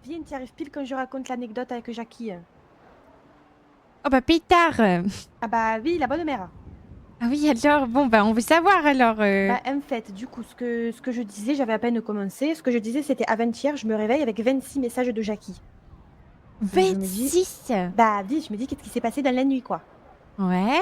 bien, tu arrives pile quand je raconte l'anecdote avec Jackie. Oh bah pétard. Ah bah oui, la bonne mère. Ah oui, alors, bon, bah on veut savoir alors. Bah en fait, du coup, ce que je disais, j'avais à peine commencé. Ce que je disais, c'était avant-hier, je me réveille avec 26 messages de Jackie. Donc je me dis, 26. bah oui, je me dis, qu'est-ce qui s'est passé dans la nuit, quoi. Ouais.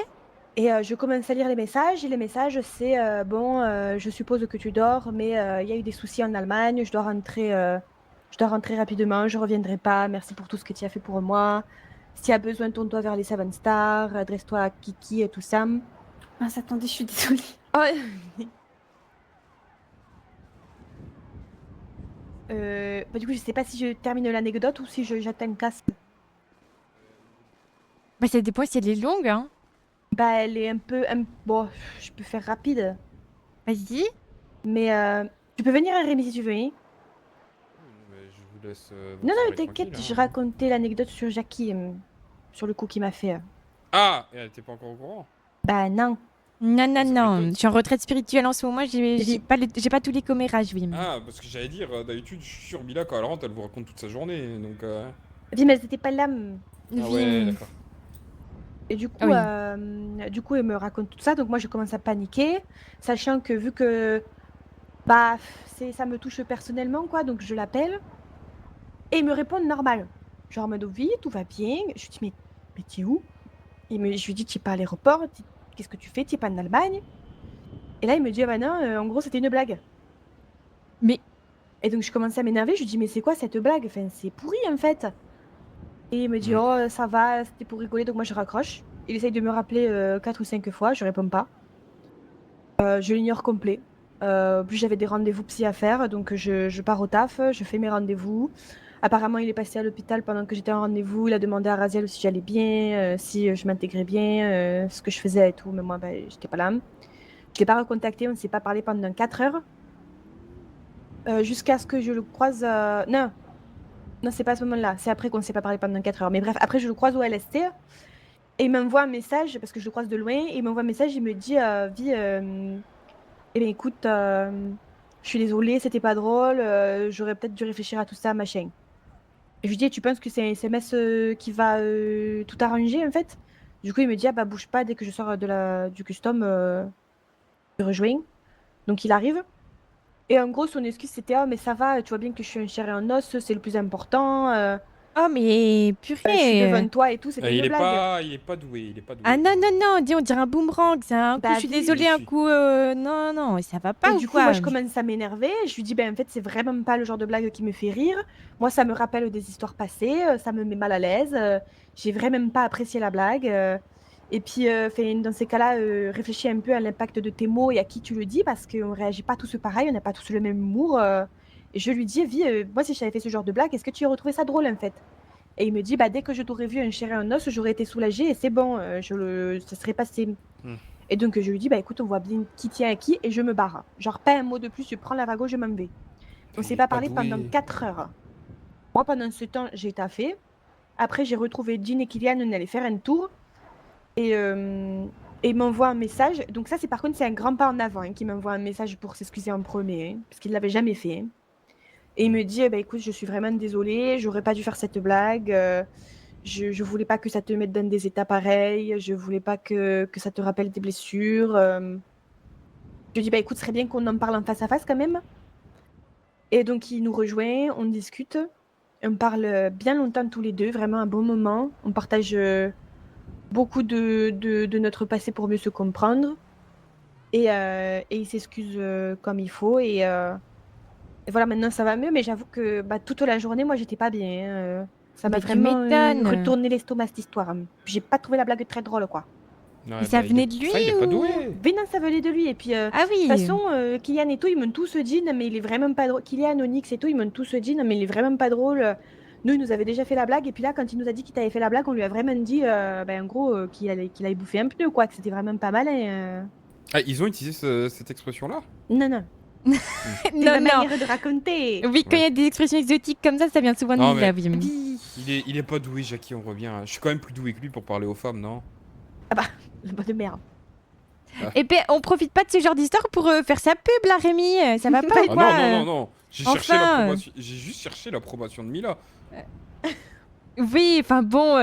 Et je commence à lire les messages, et les messages, c'est bon, je suppose que tu dors, mais il y a eu des soucis en Allemagne, je dois rentrer rapidement, je reviendrai pas, merci pour tout ce que tu as fait pour moi. Si tu as besoin, tourne-toi vers les Seven Stars, adresse-toi à Kiki et tout ça. Mince, attendez, je suis désolée. Oh, bah, du coup, je sais pas si je termine l'anecdote ou si j'atteins le casque. Bah ça dépend si elle est longue, hein. Bah, elle est un peu. Bon, je peux faire rapide. Vas-y. Mais tu peux venir, hein, Rémi, si tu veux, hein. Oui, non, mais je vous laisse Non, votre non, mais soirée tranquille. t'inquiète, je Hein. racontais l'anecdote sur Jackie, sur le coup qu'il m'a fait. Ah, et elle était pas encore au courant. Bah, non. Non, Ah, non, ça non. m'étonne. Je suis en retraite spirituelle en ce moment. J'ai J'ai- pas, j'ai pas tous les commérages, oui. Ah, parce que j'allais dire, d'habitude, je suis sûr, Mila, quand elle rentre, elle vous raconte toute sa journée. Donc, Oui, mais elles étaient pas là. Ah ouais, Oui. d'accord. Et Oui. du coup, elle me raconte tout ça. Donc, moi, je commence à paniquer, sachant que vu que bah, ça me touche personnellement, quoi. Donc, je l'appelle et il me répond normal. Genre, en mode oui, tout va bien. Je lui dis, mais t'es où? Je lui dis, tu es pas à l'aéroport. Qu'est-ce que tu fais? Tu es pas en Allemagne? Et là, il me dit, ah bah non, en gros, c'était une blague. Mais. Et donc, je commençais à m'énerver. Je lui dis, mais c'est quoi cette blague? Enfin, c'est pourri, en fait. Et il me dit, Hmm. oh, ça va, c'était pour rigoler. Donc, moi, je raccroche. Il essaye de me rappeler 4 ou 5 fois. Je réponds pas. Je l'ignore complet. Plus j'avais des rendez-vous psy à faire, donc je pars au taf, je fais mes rendez-vous. Apparemment, il est passé à l'hôpital pendant que j'étais en rendez-vous. Il a demandé à Raziel si j'allais bien, si je m'intégrais bien, ce que je faisais et tout. Mais moi, ben, j'étais pas là. Je l'ai pas recontacté, on ne s'est pas parlé pendant 4 heures. Jusqu'à ce que je le croise. Non, non, c'est pas à ce moment-là. C'est après qu'on ne s'est pas parlé pendant 4 heures. Mais bref, après, je le croise au LST. Et il m'envoie un message, parce que je le croise de loin. Et il m'envoie un message, il me dit, Vie, eh bien, écoute, je suis désolée, c'était pas drôle, j'aurais peut-être dû réfléchir à tout ça, machin. Et je lui dis, tu penses que c'est un SMS qui va tout arranger, en fait? Du coup, il me dit, ah bah, bouge pas, dès que je sors du custom, je te rejoins. Donc, il arrive. Et en gros, son excuse, c'était, ah, mais ça va, tu vois bien que je suis un chair et un os, c'est le plus important, Oh, mais je suis purée. devant toi et tout, c'était une blague. Il est pas doué, il est pas Ah doué. non, non, non. Dis, on dirait un boomerang. C'est un coup, je Bah, suis vie. Si, désolée, un si. coup. Non, non, ça va Et pas ou du coup, moi, quoi? je commence à m'énerver. Je lui dis, ben, en fait, c'est vraiment pas le genre de blague qui me fait rire. Moi, ça me rappelle des histoires passées. Ça me met mal à l'aise. J'ai vraiment pas apprécié la blague. Et puis, dans ces cas-là, réfléchis un peu à l'impact de tes mots et à qui tu le dis, parce qu'on réagit pas tous pareil, on n'a pas tous le même humour. Et je lui dis, Vie, moi, si j'avais fait ce genre de blague, est-ce que tu aurais trouvé ça drôle, en fait? Et il me dit, bah, dès que je t'aurais vu un chair et un os, j'aurais été soulagée et c'est bon, ça serait passé. Hmm. Et donc, je lui dis, bah écoute, on voit bien qui tient à qui et je me barre. Genre, pas un mot de plus, je prends la wagon, je m'en vais. On Il s'est est pas pas parlé pendant doué. 4 heures. Moi, pendant ce temps, j'ai taffé. Après, j'ai retrouvé Jean et Kylian, on allait faire un tour. Et il m'envoie un message. Donc, ça, c'est par contre, c'est un grand pas en avant hein, qui m'envoie un message pour s'excuser en premier, hein, parce qu'il l'avait jamais fait. Hein. Et il Hmm. me dit, bah écoute, je suis vraiment désolée, j'aurais pas dû faire cette blague. Je voulais pas que ça te mette dans des états pareils. Je voulais pas que ça te rappelle des blessures. Je lui dis, bah écoute, ce serait bien qu'on en parle en face à face quand même. Et donc, il nous rejoint, on discute. On parle bien longtemps tous les deux, vraiment un bon moment. On partage beaucoup de notre passé pour mieux se comprendre. Et il s'excuse comme il faut. Et voilà, maintenant ça va mieux, mais j'avoue que bah, toute la journée, moi, j'étais pas bien. Ça m'a Mais tu vraiment m'étonnes. retourné l'estomac, cette histoire. J'ai pas trouvé la blague très drôle, quoi. Et Ouais, ça bah, venait de lui ça, il est pas ou. doué. Vénin, ça venait de lui. Et puis, de Ah toute oui. façon, Kylian et tout, ils m'ont tous dit, non, mais il est vraiment pas drôle. Kylian, Onyx et tout, ils m'ont tous dit, non, mais il est vraiment pas drôle. Nous, il nous avait déjà fait la blague. Et puis là, quand il nous a dit qu'il t'avait fait la blague, on lui a vraiment dit, ben, en gros, qu'il allait bouffer un pneu, quoi, que c'était vraiment pas malin. Ah, ils ont utilisé cette expression-là? Non, non. C'est Non, ma non. manière de raconter. Oui, quand il y Ouais. a des expressions exotiques comme ça vient souvent de Non, Mila, mais oui. Oui. il est pas doué, Jackie, on revient. Je suis quand même plus doué que lui pour parler aux femmes, non? Ah bah, la bonne merde. Ah. Et ben, on profite pas de ce genre d'histoire pour faire sa pub, là, Rémi. Ça va pas ou Ah quoi non, non, non, non. J'ai cherché Enfin. l'approbation. J'ai juste cherché l'approbation de Mila. Oui, enfin bon,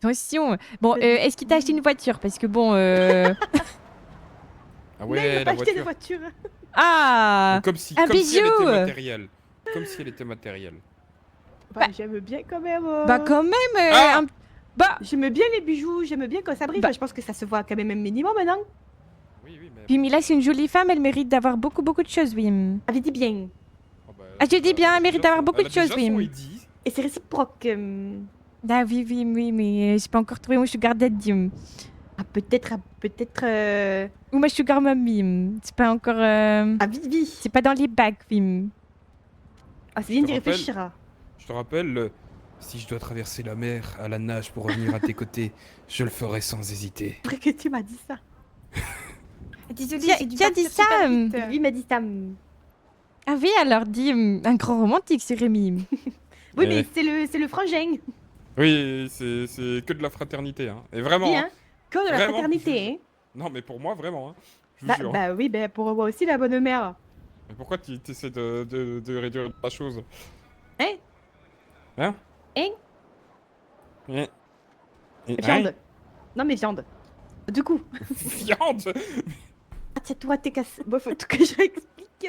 attention. Bon, est-ce qu'il t'a acheté une voiture? Parce que bon, Ah Mais il ouais, m'a pas la acheté de voiture. voiture. Ah, Comme si, un comme si elle bijou. était matérielle. Comme si elle était matérielle. Bah, j'aime bien quand même. Bah quand même, Ah bah, J'aime bien les bijoux, j'aime bien quand ça brille. Bah. Enfin, je pense que ça se voit quand même un minimum maintenant. Oui, oui, mais... puis Mila c'est une jolie femme, elle mérite d'avoir beaucoup de choses, oui. Avait dit bien. Oh, bah, Ah, je dis bien, a elle mérite déjà d'avoir son- beaucoup elle a de choses, déjà son oui. Eddie. Et c'est réciproque. Ah oui, oui, oui, mais j'ai pas encore trouvé mon sugar daddy. Ah, peut-être. Ou ma sugar mommy. C'est pas encore... Ah, Vivi. C'est pas dans les bacs, oui. Ah, c'est bien te d'y rappelle- réfléchir. Je te rappelle, si je dois traverser la mer à la nage pour revenir à tes côtés, je le ferai sans hésiter. C'est vrai que tu m'as dit ça. Désolée, Qui a- j'ai dû qui a partir dit ça, super vite. Vivi m'a dit ça. Ah oui, alors dis, un grand romantique, c'est Rémi. Oui, Eh. mais c'est le frangin. Oui, c'est que de la fraternité, hein. Et vraiment, Oui, hein. hein. Que de la Vraiment. fraternité, hein. Non, mais pour moi, vraiment, hein. Je vous Bah, jure. bah oui, bah pour moi aussi, la bonne mère. Mais pourquoi tu essaies de réduire la chose? Hein? Hein? Hein? Hein? Viande. Non, mais viande. Du coup. Viande. Ah, tiens, toi, t'es cassé. Bon, faut que je réexplique.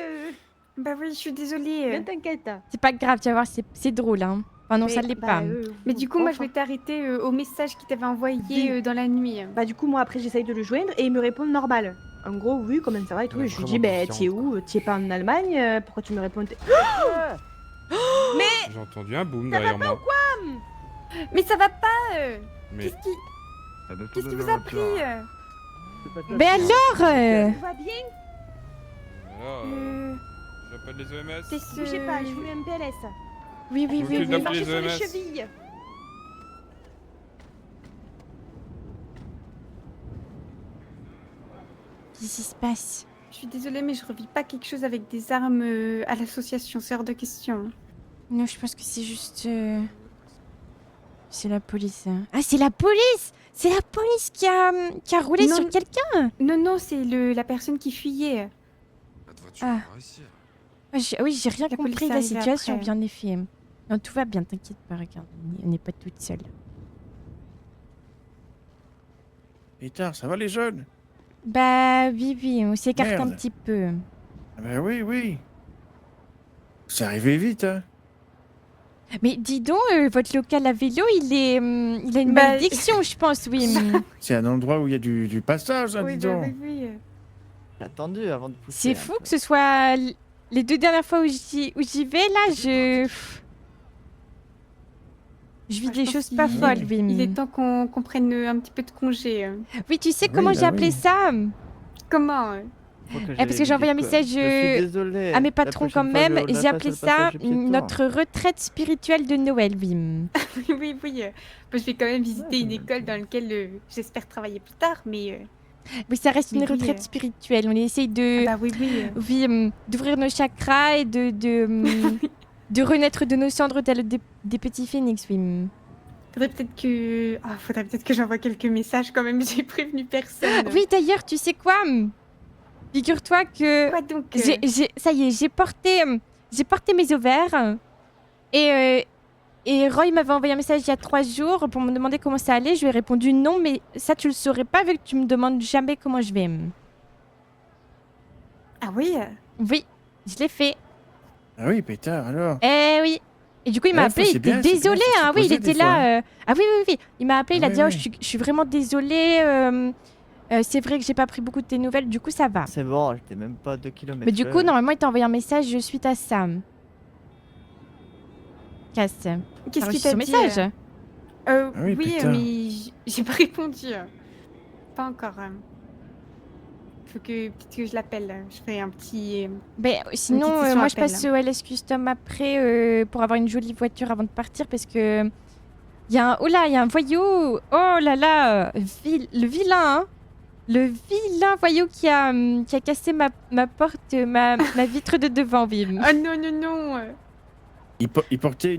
Bah oui, je suis désolée. Ne t'inquiète. C'est pas grave, tu vas voir, c'est drôle, hein. Enfin non, ça Mais, l'est bah, pas. Mais du coup, moi, je enfin. m'étais arrêtée au message qu'il t'avait envoyé Oui. dans la nuit. Bah, du coup, moi, après, j'essaye de le joindre et il me répond normal. En gros, oui, comment ça va et tout. Elle est Et je lui vraiment dis, bah, confiante, tu es où? Tu es pas en Allemagne? Pourquoi tu me réponds? J'ai entendu un boom derrière moi. Mais ça va pas Mais Qu'est-ce qui, Ah, bah, qu'est-ce qui vous a pris Mais alors Tout va bien? j'appelle les EMS. C'est ce... Bougez pas, je vous mets un PLS. Oui, oui, Vous oui, voulez oui. d'appeler Marchez les sur les EMS. chevilles. Qu'est-ce qui se passe? Je suis désolée, mais je revis pas quelque chose avec des armes à l'association, c'est hors de question. Non, je pense que c'est juste... C'est la police. Hein. Ah, c'est la police! C'est la police qui a roulé Non. sur quelqu'un! Non, non, c'est la personne qui fuyait. Votre voiture Ah. va réussir. Ah, oui, j'ai rien La compris police de la est arrivée situation, après. bien effet. Non, tout va bien, t'inquiète pas, regarde. On n'est pas toutes seules. Putain, ça va les jeunes? Bah oui, oui, on s'écarte un Merde. petit peu. Ah ben oui, oui. C'est arrivé vite, hein. Mais dis donc, votre local à vélo, il a une Bah, malédiction, je pense, oui. C'est un endroit où il y a du passage, hein, Oui, dis bah, donc. oui, oui. J'ai attendu avant de pousser. C'est fou que ce soit les 2 dernières fois où j'y vais, là, je vis Ah, je des pense choses qu'il- pas folles, oui. Il est temps qu'on prenne un petit peu de congé. Oui, tu sais Oui, comment bah j'ai appelé oui. ça? Comment parce que j'ai envoyé un message, Je suis désolé. à mes La patrons prochaine quand fois, même, je j'ai appelé passe le passage ça piéton. notre retraite spirituelle de Noël, oui. Oui, oui, oui. Bah, je vais quand même visiter Ouais, une ça va école être dans laquelle j'espère travailler plus tard, mais... Oui, ça reste une Mais oui, retraite spirituelle. On essaye de, Ah bah oui, oui. oui, d'ouvrir nos chakras et de renaître de nos cendres tels des petits phénix, oui. Faudrait peut-être que j'envoie quelques messages quand même, j'ai prévenu personne. Oui, d'ailleurs, tu sais quoi? Figure-toi que Quoi donc ça y est, j'ai porté mes ovaires et Roy m'avait envoyé un message il y a 3 jours pour me demander comment ça allait. Je lui ai répondu non, mais ça tu le saurais pas vu que tu me demandes jamais comment je vais. Ah oui Oui, je l'ai fait. Ah oui, pétard, alors. Eh oui. Et du coup, il m'a Ouais, appelé, c'est il était bien, c'est désolé, bien, c'est hein. Oui, il supposé était des fois, là. Ah oui, oui, oui. Il m'a appelé, il a Ah dit oui, oh, oui. je suis vraiment désolé. C'est vrai que j'ai pas pris beaucoup de tes nouvelles, du coup, ça va. C'est bon, j'étais même pas à 2 km. Mais du coup, normalement, il t'a envoyé un message suite à ça. Casse. Qu'est-ce T'as qu'il reçu t'a son dit message? oui, Oui, putain. mais j'ai pas répondu. Pas encore. Faut que peut-être que je l'appelle. Je ferai un petit... Ben, sinon, petite session moi, je appel, passe au LS Custom après pour avoir une jolie voiture avant de partir parce que. Il y a un. Oh là, il y a un voyou! Oh là là! Le vilain, hein! Le vilain voyou qui a cassé ma porte, ma vitre de devant, Vim. Ah non, non, non Il portait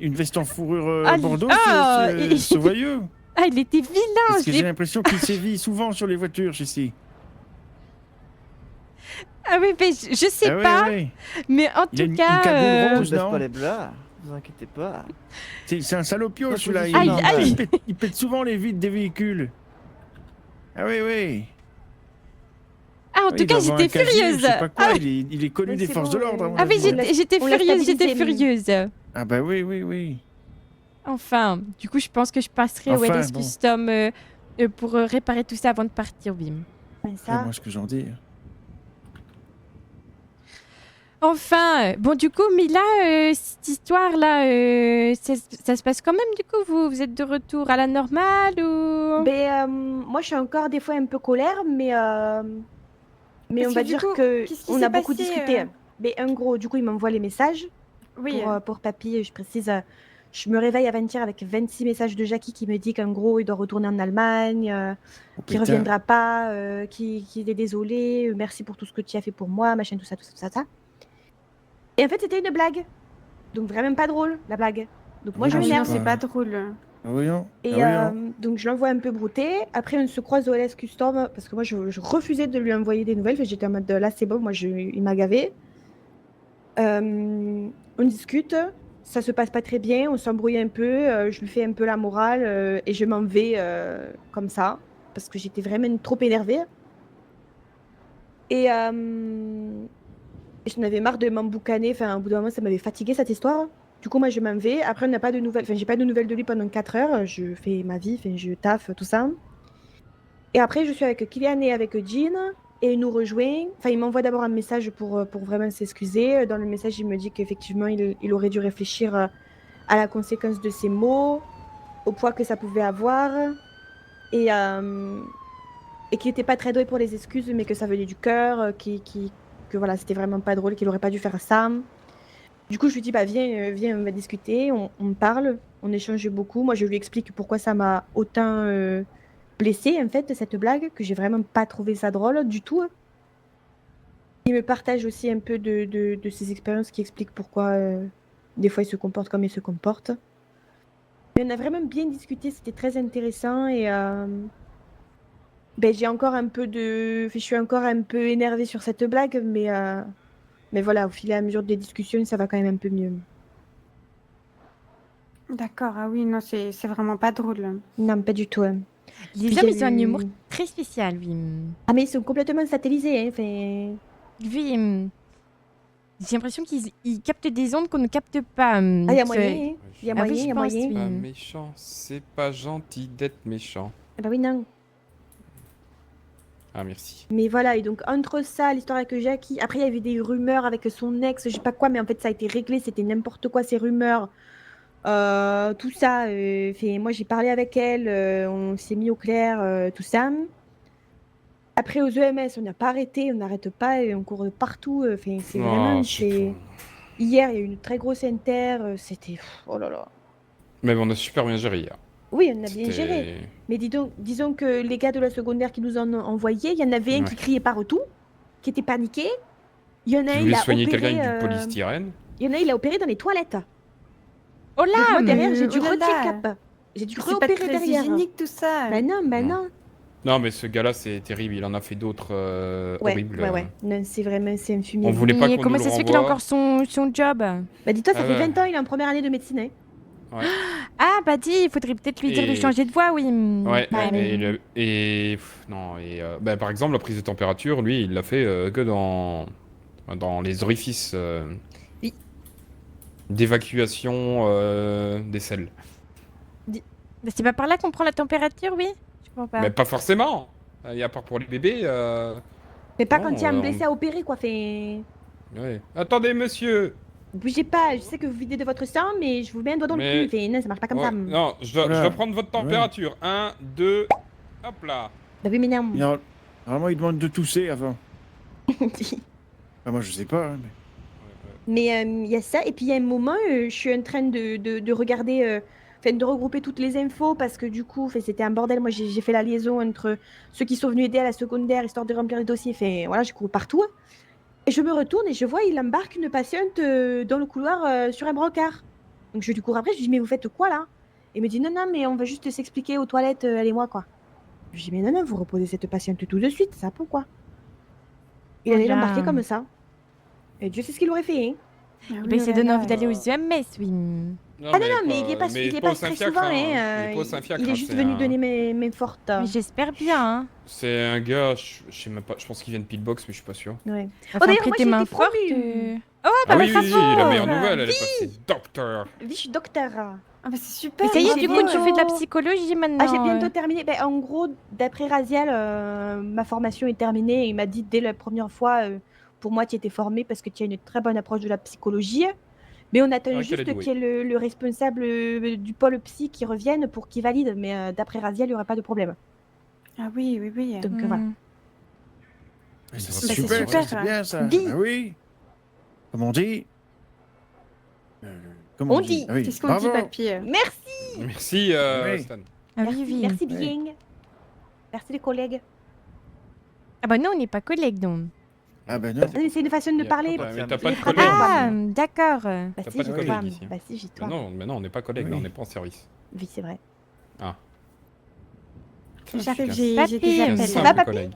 une veste en fourrure Ah, bordeaux, ah, ce voyeux. Ah, il était vilain! Parce Je que l'ai j'ai l'impression qu'il sévit souvent sur les voitures, ici. Ah oui, mais je sais Ah oui, pas, oui. mais en Il a tout une cas... cagoule Je rose, baisse non? pas les blagues, vous inquiétez pas. C'est un salopio, Pas celui-là. position Aïe, normale. aïe. Il pète souvent les vitres des véhicules. Ah oui, oui. Ah, en Oui, tout il cas, doit avoir un j'étais casier, furieuse. je sais pas quoi. Ah, Il est connu Mais des c'est forces bon, de l'ordre, à mon ah oui, avis. j'étais On l'a stabilisé, furieuse. Ah bah oui, oui, oui. Enfin, du coup, je pense que je passerai au Enfin, LS bon. Custom pour réparer tout ça avant de partir, Bim. Mais Après, ça, moi, ce que j'en dis. Enfin, bon, du coup, Mila, cette histoire-là, ça se passe quand même, du coup, vous êtes de retour à la normale ou... moi, je suis encore des fois un peu colère, mais Parce on que va du dire coup, que qu'est-ce qui on s'est a beaucoup passé discuté. Mais en gros, du coup, il m'envoie les messages Oui. pour papy. Je précise, je me réveille avant-hier avec 26 messages de Jackie qui me dit qu'en gros, il doit retourner en Allemagne, Oh, qu'il putain. reviendra pas, qu'il est désolé, merci pour tout ce que tu as fait pour moi, machin, tout ça, tout ça, tout ça, tout ça. Et en fait, c'était une blague. Donc vraiment pas drôle, la blague. Donc moi, Oui, je non, m'énerve. c'est pas drôle. Ah oui, non. Et Ah oui, non. donc je l'envoie un peu brouter. Après, on se croise au LS Custom parce que moi, je refusais de lui envoyer des nouvelles. J'étais en mode là, c'est bon, moi, il m'a gavé. On discute, ça se passe pas très bien, on s'embrouille un peu. Je lui fais un peu la morale et je m'en vais comme ça parce que j'étais vraiment trop énervée. Et j'en avais marre de m'emboucaner. Enfin, au bout d'un moment, ça m'avait fatiguée cette histoire. Du coup, moi, je m'en vais. Après, on n'a pas de nouvelles. Enfin, j'ai pas de nouvelles de lui pendant 4 heures. Je fais ma vie, enfin, je taffe, tout ça. Et après, je suis avec Kylian et avec Jean. Et il nous rejoint. Enfin, il m'envoie d'abord un message pour vraiment s'excuser. Dans le message, il me dit qu'effectivement, il aurait dû réfléchir à la conséquence de ses mots, au poids que ça pouvait avoir. Et, et qu'il n'était pas très doué pour les excuses, mais que ça venait du cœur, que voilà, c'était vraiment pas drôle, qu'il aurait pas dû faire ça. Du coup, je lui dis, bah, viens, on va discuter, on parle, on échange beaucoup. Moi, je lui explique pourquoi ça m'a autant blessée, en fait, cette blague, que j'ai vraiment pas trouvé ça drôle du tout. Il me partage aussi un peu de ses expériences qui expliquent pourquoi des fois il se comporte comme il se comporte. Mais on a vraiment bien discuté, c'était très intéressant et j'ai encore un peu je suis encore un peu énervée sur cette blague, mais voilà, au fil et à mesure des discussions, ça va quand même un peu mieux. D'accord, ah oui, non, c'est vraiment pas drôle. Non, pas du tout. Hein. Les Puis hommes, il y ils a ont un eu- humour très spécial, Bim. Ah, mais ils sont complètement satellisés. Hein. Enfin, Bim. J'ai l'impression qu'ils captent des ondes qu'on ne capte pas. Ah, il y a que- moyen. Hein. Il y a Ah oui, moyen, je il y a pense, moyen. oui. Pas méchant, c'est pas gentil d'être méchant. Ah bah oui, non. Ah, merci. Mais voilà, et donc entre ça, l'histoire avec Jackie, après il y avait des rumeurs avec son ex, je sais pas quoi, mais en fait ça a été réglé, c'était n'importe quoi ces rumeurs. Tout ça, moi j'ai parlé avec elle, on s'est mis au clair, tout ça. Après aux EMS, on n'a pas arrêté, on n'arrête pas, et on court de partout. C'est vraiment, Oh, c'est... Hier, il y a eu une très grosse inter, c'était... Oh là là. Mais bon, on a super bien géré hier. Oui, on a bien C'était- géré. Mais disons que les gars de la secondaire qui nous en ont envoyé, il y en avait un Ouais. qui criait partout, qui était paniqué. Il y en a Tu un, il voulais a soigner opéré... quelqu'un avec du polystyrène? Il y en a un, il a opéré dans les toilettes. Oh Donc là moi, mais- derrière, j'ai dû oh là retirer là. le cap. J'ai dû C'est pas réopérer très derrière. hygiénique tout ça. Ben non, ben Non. non. Non, mais ce gars-là, c'est terrible. Il en a fait d'autres Ouais, horribles. ouais. Non, c'est vraiment, c'est un fumier. On voulait pas Mais qu'on comment nous ça le se fait qu'il a renvoie. encore son job? Bah dis-toi, ça Ah fait ouais. 20 ans, il est en première année de médecine. Hein. Ouais. Ah, bah dis, il faudrait peut-être lui dire de Et- changer de voix, oui. Ouais, Bah, par exemple, la prise de température, lui, il l'a fait que dans les orifices Oui. d'évacuation des selles. Bah, c'est pas par là qu'on prend la température, oui? Je comprends pas. Mais pas forcément. Et à part pour les bébés. Mais pas Non, quand il y a un on- blessé à opérer, quoi. Ouais. Attendez, monsieur. Bougez pas, je sais que vous videz de votre sang, mais je vous mets un doigt dans Mais- le cul. Non, ça marche pas comme Ouais, ça. non, je dois Voilà. prendre votre température. 1, 2, hop là. Bah oui, mais non. Normalement, il demande de tousser avant. Ah, moi, je sais pas. Hein, mais... Mais il y a ça, et puis il y a un moment, je suis en train de regarder, de regrouper toutes les infos, parce que du coup, c'était un bordel. Moi, j'ai fait la liaison entre ceux qui sont venus aider à la secondaire, histoire de remplir les dossiers. Voilà, je cours partout. Et je me retourne et je vois, il embarque une patiente dans le couloir sur un brancard. Donc je lui cours après, je lui dis, mais vous faites quoi là? Il me dit, non, non, mais on va juste s'expliquer aux toilettes, elle et moi, quoi. Je lui dis, mais non, non, vous reposez cette patiente tout de suite, ça peut quoi? Il allait Voilà. l'embarquer comme ça. Et Dieu sait ce qu'il aurait fait. Hein. Eh ben, ça donne envie d'aller aux UMS, oui. Ah non, mais il est pas, il est pas très souvent. Hein. Il est pas au Saint-Fiacre. Il est juste venu donner mes fortes. Mais j'espère bien, hein. C'est un gars, je sais même pas, je pense qu'il vient de Pillbox, mais je suis pas sûr. Ouais. Enfin, d'ailleurs, prêter moi, main j'ai été forte. promue. Oh, bah, Ah oui, bah, oui, bravo. la meilleure nouvelle, elle est passée. Docteur. Oui, je suis docteur. Ah bah c'est super. Mais ça y est, Moi, du j'ai coup, tu bientôt- fais de la psychologie maintenant. Ah, j'ai bientôt terminé. Ben, en gros, d'après Raziel, ma formation est terminée. Il m'a dit dès la première fois, pour moi, tu étais formée parce que tu as une très bonne approche de la psychologie. Mais on attend vrai qu'elle est juste douée. qu'il y ait le responsable du pôle psy qui revienne pour qu'il valide. Mais d'après Raziel, il n'y aurait pas de problème. Ah oui, oui, oui. Donc Hmm. voilà. Mais ça, Bah, c'est c'est super, super, ça, c'est hein. bien ça. Dis. Bah oui. Comme on dit. Comme On dit. Ah oui. Qu'est-ce qu'on dit, Bravo. papy? Merci. Merci, Oui. Stan. Ah oui, oui. Merci Oui. bien. Merci les collègues. Ah bah non, on n'est pas collègues, donc. Ah ben non. C'est une façon de parler. Mais t'as pas de Ah, collègue. Ah, d'accord. Bah T'as si, pas de j'ai collègue toi. ici. Bah si, j'ai toi. Mais non, on n'est pas collègues, là, Oui. on n'est pas en service. Oui, c'est vrai. J'arrive, Papy. j'ai des C'est appels. Ça va, papy? collègue.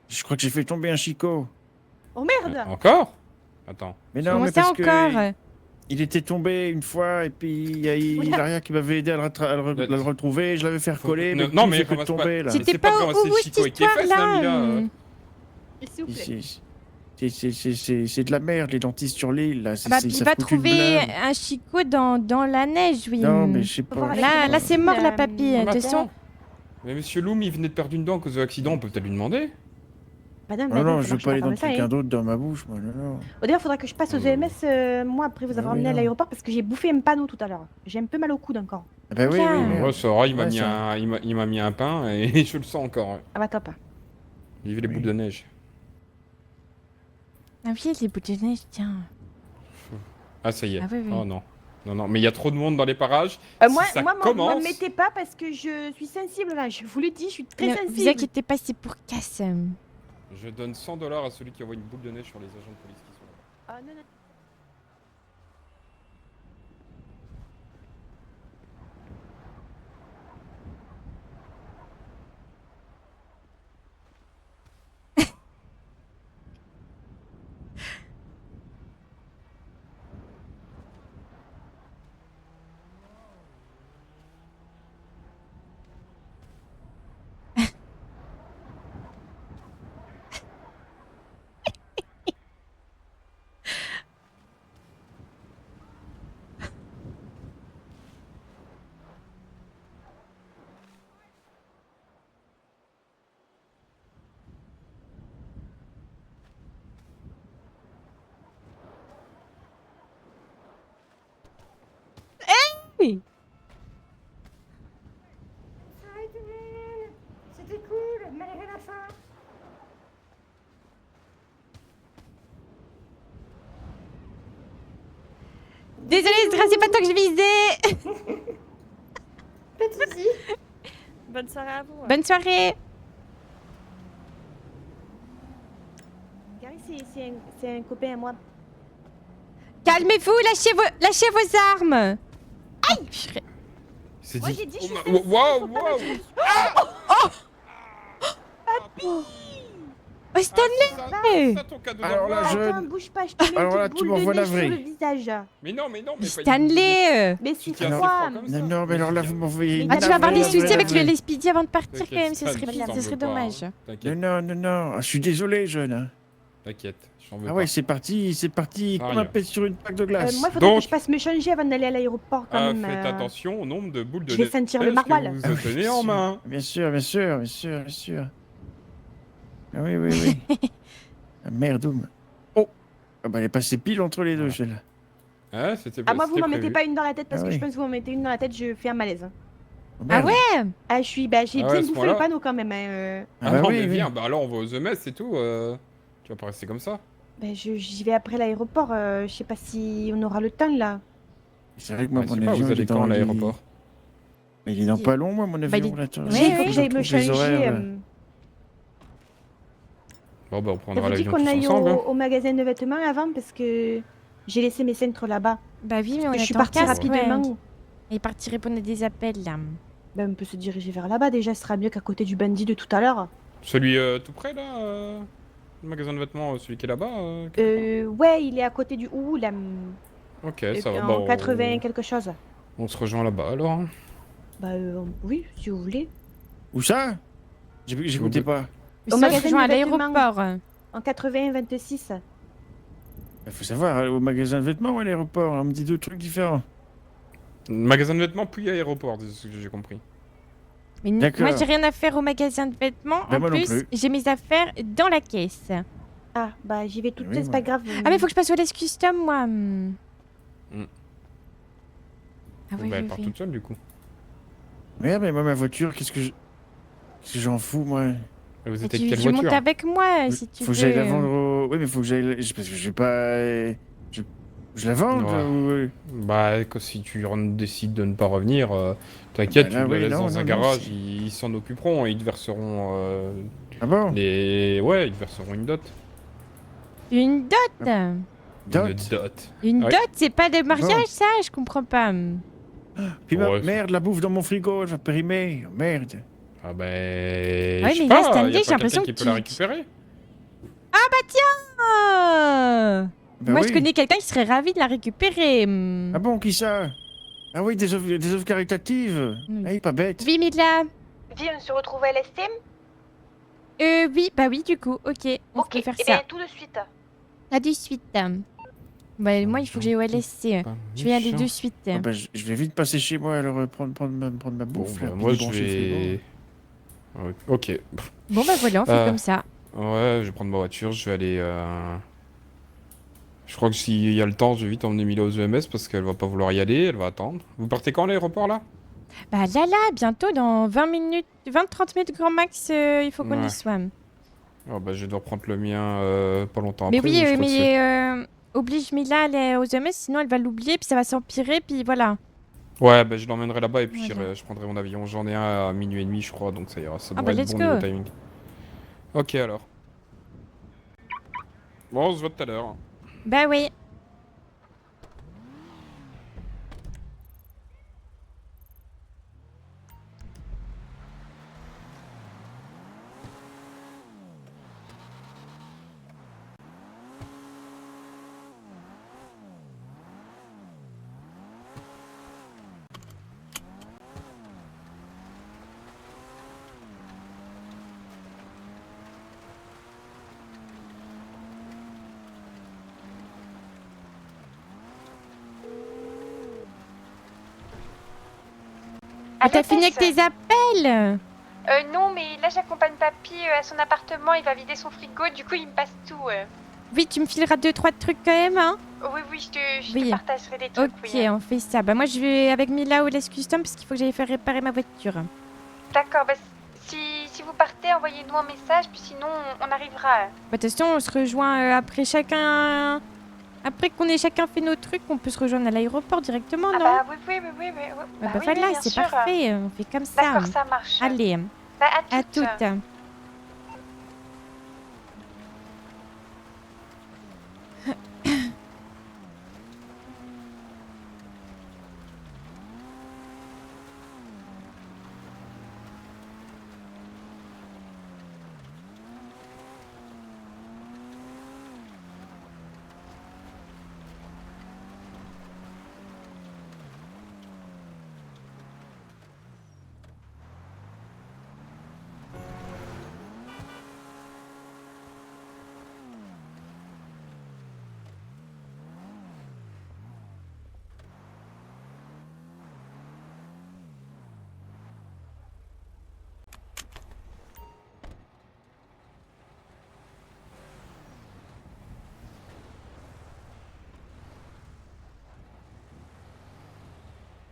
Je crois que j'ai fait tomber un chicot. Oh merde. Encore Attends. Mais non, Comment mais ça parce encore que il était tombé une fois et puis il y a Ilaria qui m'avait aidé à le retrouver. Je l'avais fait recoller. Non, mais non, il mais s'est fait ramasse pas. tomber là. C'était c'est pas pas pour ramasser où le cette Chico avec les fesses, histoire-là là, Mila. S'il vous plaît. C'est de la merde, les dentistes sur l'île. Là. Ah bah, Ça il fout va une trouver blinde. un chicot dans la neige, oui. Non, mais je sais Faut voir pas. avec Là, le là c'est mort, la dentiste, papy. Ah, mais Attention. attends. Mais monsieur Loom, il venait de perdre une dent à cause de l'accident, on peut peut-être lui demander. Bah non, Non, bah non, ça je veux marche pas les dents comme de ça, quelqu'un hein. d'autre dans ma bouche, moi. Non, non. D'ailleurs, il faudra que je passe aux EMS, moi, après vous avoir Ah oui, emmené à non. l'aéroport parce que j'ai bouffé un panneau tout à l'heure. J'ai un peu mal au coude encore. Ah bah oui, Bien. oui, merde. Ouais, ça va, il m'a Ouais, mis, ça. il m'a mis un pain et je le sens encore. Ouais. Ah bah top. Vive les Oui. boules de neige. Ah oui, les bouts de neige, tiens. Ah, ça y est. Ah oui, oui. Oh non. Non, non, mais il y a trop de monde dans les parages. Moi, Si ça moi, commence... m'en mettez pas parce que je suis sensible là. Je vous le dis, je suis très Ne sensible. vous inquiétez pas, c'est pour Cass. Je donne 100 $ à celui qui envoie une boule de neige sur les agents de police qui sont là. Ah non, non. C'était cool, malgré la fin. Désolée, c'est pas toi que je visais. Pas de soucis. Bonne soirée à vous. Bonne soirée. Gary, c'est un copain à moi. Calmez-vous, lâchez vos armes. Aïe. C'est Moi dit. j'ai dit, je suis Oh, sensible, waouh, faut pas waouh. me- Oh, Stanley. Ça, ton cadeau Alors là, d'envoi. je- Attends, bouge pas, je te mets Alors là, une tu petite boule m'envoies de neige sur navré. le visage. Mais non, pas une Stanley. Mais Tu c'est tiens assez froid. fort comme ça. Non, non, mais alors là, vous m'envoyez. Ah, Ah, tu vas avoir des navré, soucis avec le navré. Lespidi avant de partir T'inquiète, quand même, ce Stan, serait, je t'en ce veux serait pas, dommage. hein. Non, T'inquiète, non, non, non. Ah, je suis désolé, jeune. Hein. t'inquiète, je t'en veux Ah pas. ouais, c'est parti Ça comme arrive. un pet sur une plaque de glace. Moi, il faudrait Donc- que je passe me changer avant d'aller à l'aéroport quand Ah, même. faites attention au nombre de boules de je vais neige sentir le que maroilles. vous Ah oui, tenez en sûr. main. Bien sûr, bien sûr, bien sûr, bien sûr. Ah oui, oui, oui. Ah, merdoum. Oh ah bah, elle est passée pile entre les deux, celle-là. Ah, c'était Ah, moi, vous c'était m'en mettez prévu. pas une dans la tête parce Ah que oui. je pense que vous m'en mettez une dans la tête, je fais un malaise. Oh, Ah merde. ouais. Ah, j'ai Ah bien ouais, à ce bouffé le point-là. panneau quand même. Ah Ah, bah non, oui, mais oui. viens, bah alors on va aux EMS et tout. Tu vas pas rester comme ça. Ben, j'y vais après l'aéroport. Je sais pas si on aura le temps là. C'est vrai que moi, Ouais, je mon sais pas, avion, vous il est allez quand dans à l'aéroport Mais il est dans pas long, moi, mon avion. Bah, il est- là, attends. Ouais, Il faut ouais. que j'aille me Je retrouve les changer. horaires, là. Bon, bah on Ça prendra vous dit l'avion qu'on tous aille ensemble. hein. au magasin de vêtements avant parce que j'ai laissé mes cintres là-bas. Bah oui, mais on Je suis attend partie Cass, rapidement. ouais. Il est parti répondre à des appels là. Ben, on peut se diriger vers là-bas déjà, ce sera mieux qu'à côté du bandit de tout à l'heure. Celui tout près là Le magasin de vêtements, celui qui est là-bas Ouais, il est à côté du ou là, Ok, ça va. en 80 quelque chose. On se rejoint là-bas alors. Hein. Bah oui, si vous voulez. Où ça? J'écoutais pas. Sinon, on se magasin rejoint à de vêtements. l'aéroport. En 80-26. Il faut savoir, au magasin de vêtements ou à l'aéroport, on me dit deux trucs différents. Magasin de vêtements puis aéroport, c'est ce que j'ai compris. Mais D'accord. moi, j'ai rien à faire au magasin de vêtements. Ben, En moi non plus, plus. j'ai mes affaires dans la caisse. Ah, bah j'y vais toute Oui, seule, c'est moi. pas grave. Ah, mais faut que je passe au Less Custom, moi. Ah Bon, oui, bah, elle oui, part oui. toute seule du coup. Merde, mais moi, ma voiture, qu'est-ce que j'en fous, moi? Et vous Et êtes avec tu quelle tu montes voiture avec moi, si tu Faut que veux. j'aille la vendre au... Oui, mais faut que j'aille... Parce que je vais pas... Je la vende, Ouais. ou... Bah, si tu décides de ne pas revenir, t'inquiète, Bah là, tu la oui, laisses non, dans un non, garage, c'est- ils s'en occuperont et ils te verseront Ah bon? les. Ouais, ils te verseront une dot. Une dot. Une Dot? dot. Une Ouais. dot, c'est pas de mariage, Bon. ça? Je comprends pas. Puis Ouais, merde, la bouffe dans mon frigo, elle va périmer. Oh, merde. Ah ben. Ouais, je sais mais là, pas, Stanley, y a j'ai pas l'impression quelqu'un qui que peut la tu- récupérer. Ah Bah Moi, oui. je connais quelqu'un qui serait ravi de la récupérer. Ah bon, qui ça? Ah oui, des œuvres caritatives. Mm. Ah, pas bête. Oui, Mila. Viens, on se retrouve à l'STM. Oui, bah oui, du coup, ok. On peut faire ça. tout de suite. À de suite. Bah, moi, il faut que j'aille au LSC. Je vais y aller de suite. Ah bah, je vais vite passer chez moi, alors prendre ma Bon, bouffe, bah, là, puis moi je débrancher le frigo. vais. Ouais, ok. Bon, bah voilà, on fait comme ça. Ouais, je vais prendre ma voiture, je vais aller. Je crois que s'il y a le temps, je vais vite emmener Mila aux EMS parce qu'elle va pas vouloir y aller, elle va attendre. Vous partez quand à l'aéroport là? Bah là, bientôt, dans 20 minutes, 20-30 minutes grand max, il faut qu'on Ouais. y soit. Ah bah je vais devoir prendre le mien pas longtemps Mais après. oui, je crois que c'est- oblige Mila à aller aux MS, sinon elle va l'oublier, puis ça va s'empirer, puis voilà. Ouais, bah je l'emmènerai là-bas et puis Voilà. je prendrai mon avion. J'en ai un à minuit et demi, je crois, donc ça ira. Ça Ah devrait bah, être let's bon go. niveau timing. Ok alors. Bon, on se voit tout à l'heure. Bah oui. Ah, t'as fini avec tes appels? Non, mais là j'accompagne papy à son appartement, il va vider son frigo, du coup il me passe tout. Oui, tu me fileras 2-3 trucs quand même, hein? Oui, je te Oui. partagerai des trucs. Ok, oui. on fait ça. Bah moi, je vais avec Mila au Less Custom parce qu'il faut que j'aille faire réparer ma voiture. D'accord, bah si vous partez, envoyez-nous un message, puis sinon on arrivera. Bah de toute façon, on se rejoint après chacun... Après qu'on ait chacun fait nos trucs, on peut se rejoindre à l'aéroport directement, Ah non? bah oui. Bah, oui, voilà, bien c'est sûr. parfait, on fait comme ça. D'accord, ça marche. Allez, Bah, à à toutes. toutes.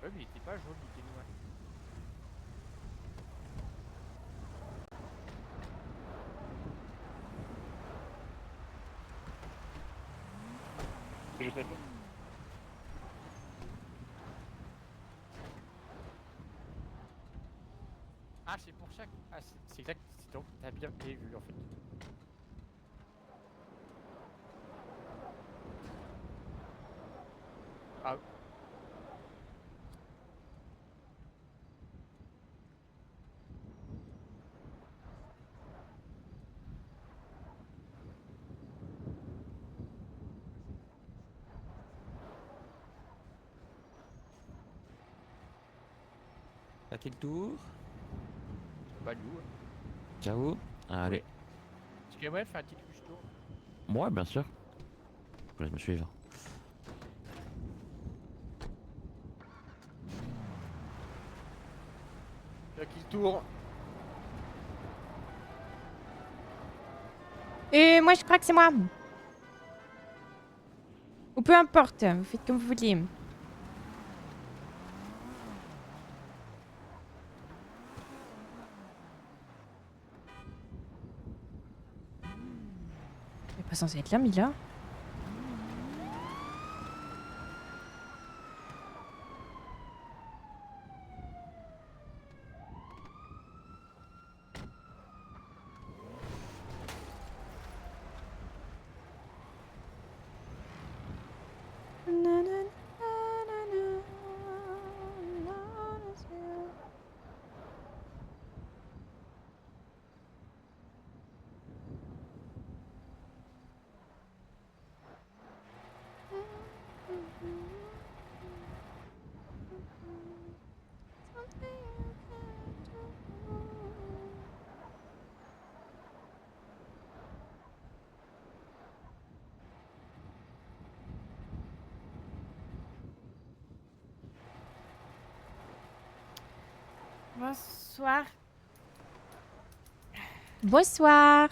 Ouais, mais il était pas joli, Kenouan. Je sais pas. Ah, c'est pour ça que... Ah, c'est exact, c'est donc t'as bien vu en fait. Ah, À quel tour? Bah nous. Ciao. Allez. Est-ce que ouais, fais un petit custo. Moi, bien sûr. Je laisse me suivre. À qui le tour? Moi, je crois que c'est moi. Ou peu importe, vous faites comme vous voulez. Il est pas censé être là, Mila. Bonsoir. Bonsoir.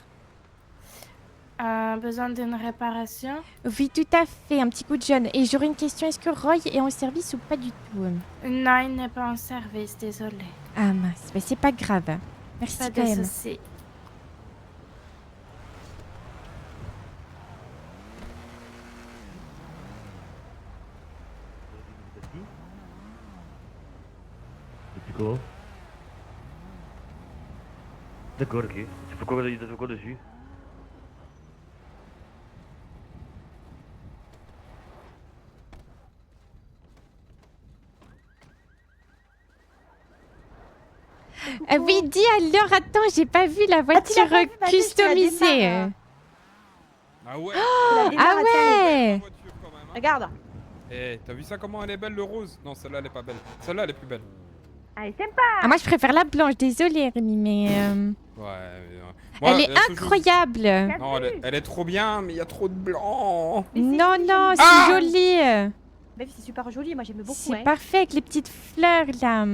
Besoin d'une réparation? Oui, tout à fait, un petit coup de jeune. Et j'aurais une question, est-ce que Roy est en service ou pas du tout? Non, il n'est pas en service, désolé. Ah mince, bah, c'est pas grave. Merci Pas quand de même. souci. Depuis comment? D'accord, ok. Tu fais quoi dessus? Oui, dis alors, attends, j'ai pas vu la voiture pas vu, bah, attends, je te la customisée. démarre. Ah ouais. Ah ouais. Voiture quand même, hein. Regarde. Eh, t'as vu ça comment elle est belle le rose? Non, celle-là elle est pas belle. Celle-là elle est plus belle. Ah, elle est sympa. Ah, moi, je préfère la blanche, désolée, Rémi, mais... Ouais. elle est la seule chose- incroyable. Non, elle est trop bien, mais il y a trop de blanc. Mais c'est Non, joli, non, j'aime c'est beaucoup. joli. Bah oui, c'est super joli, moi j'aime beaucoup. C'est Hein. parfait avec les petites fleurs, là.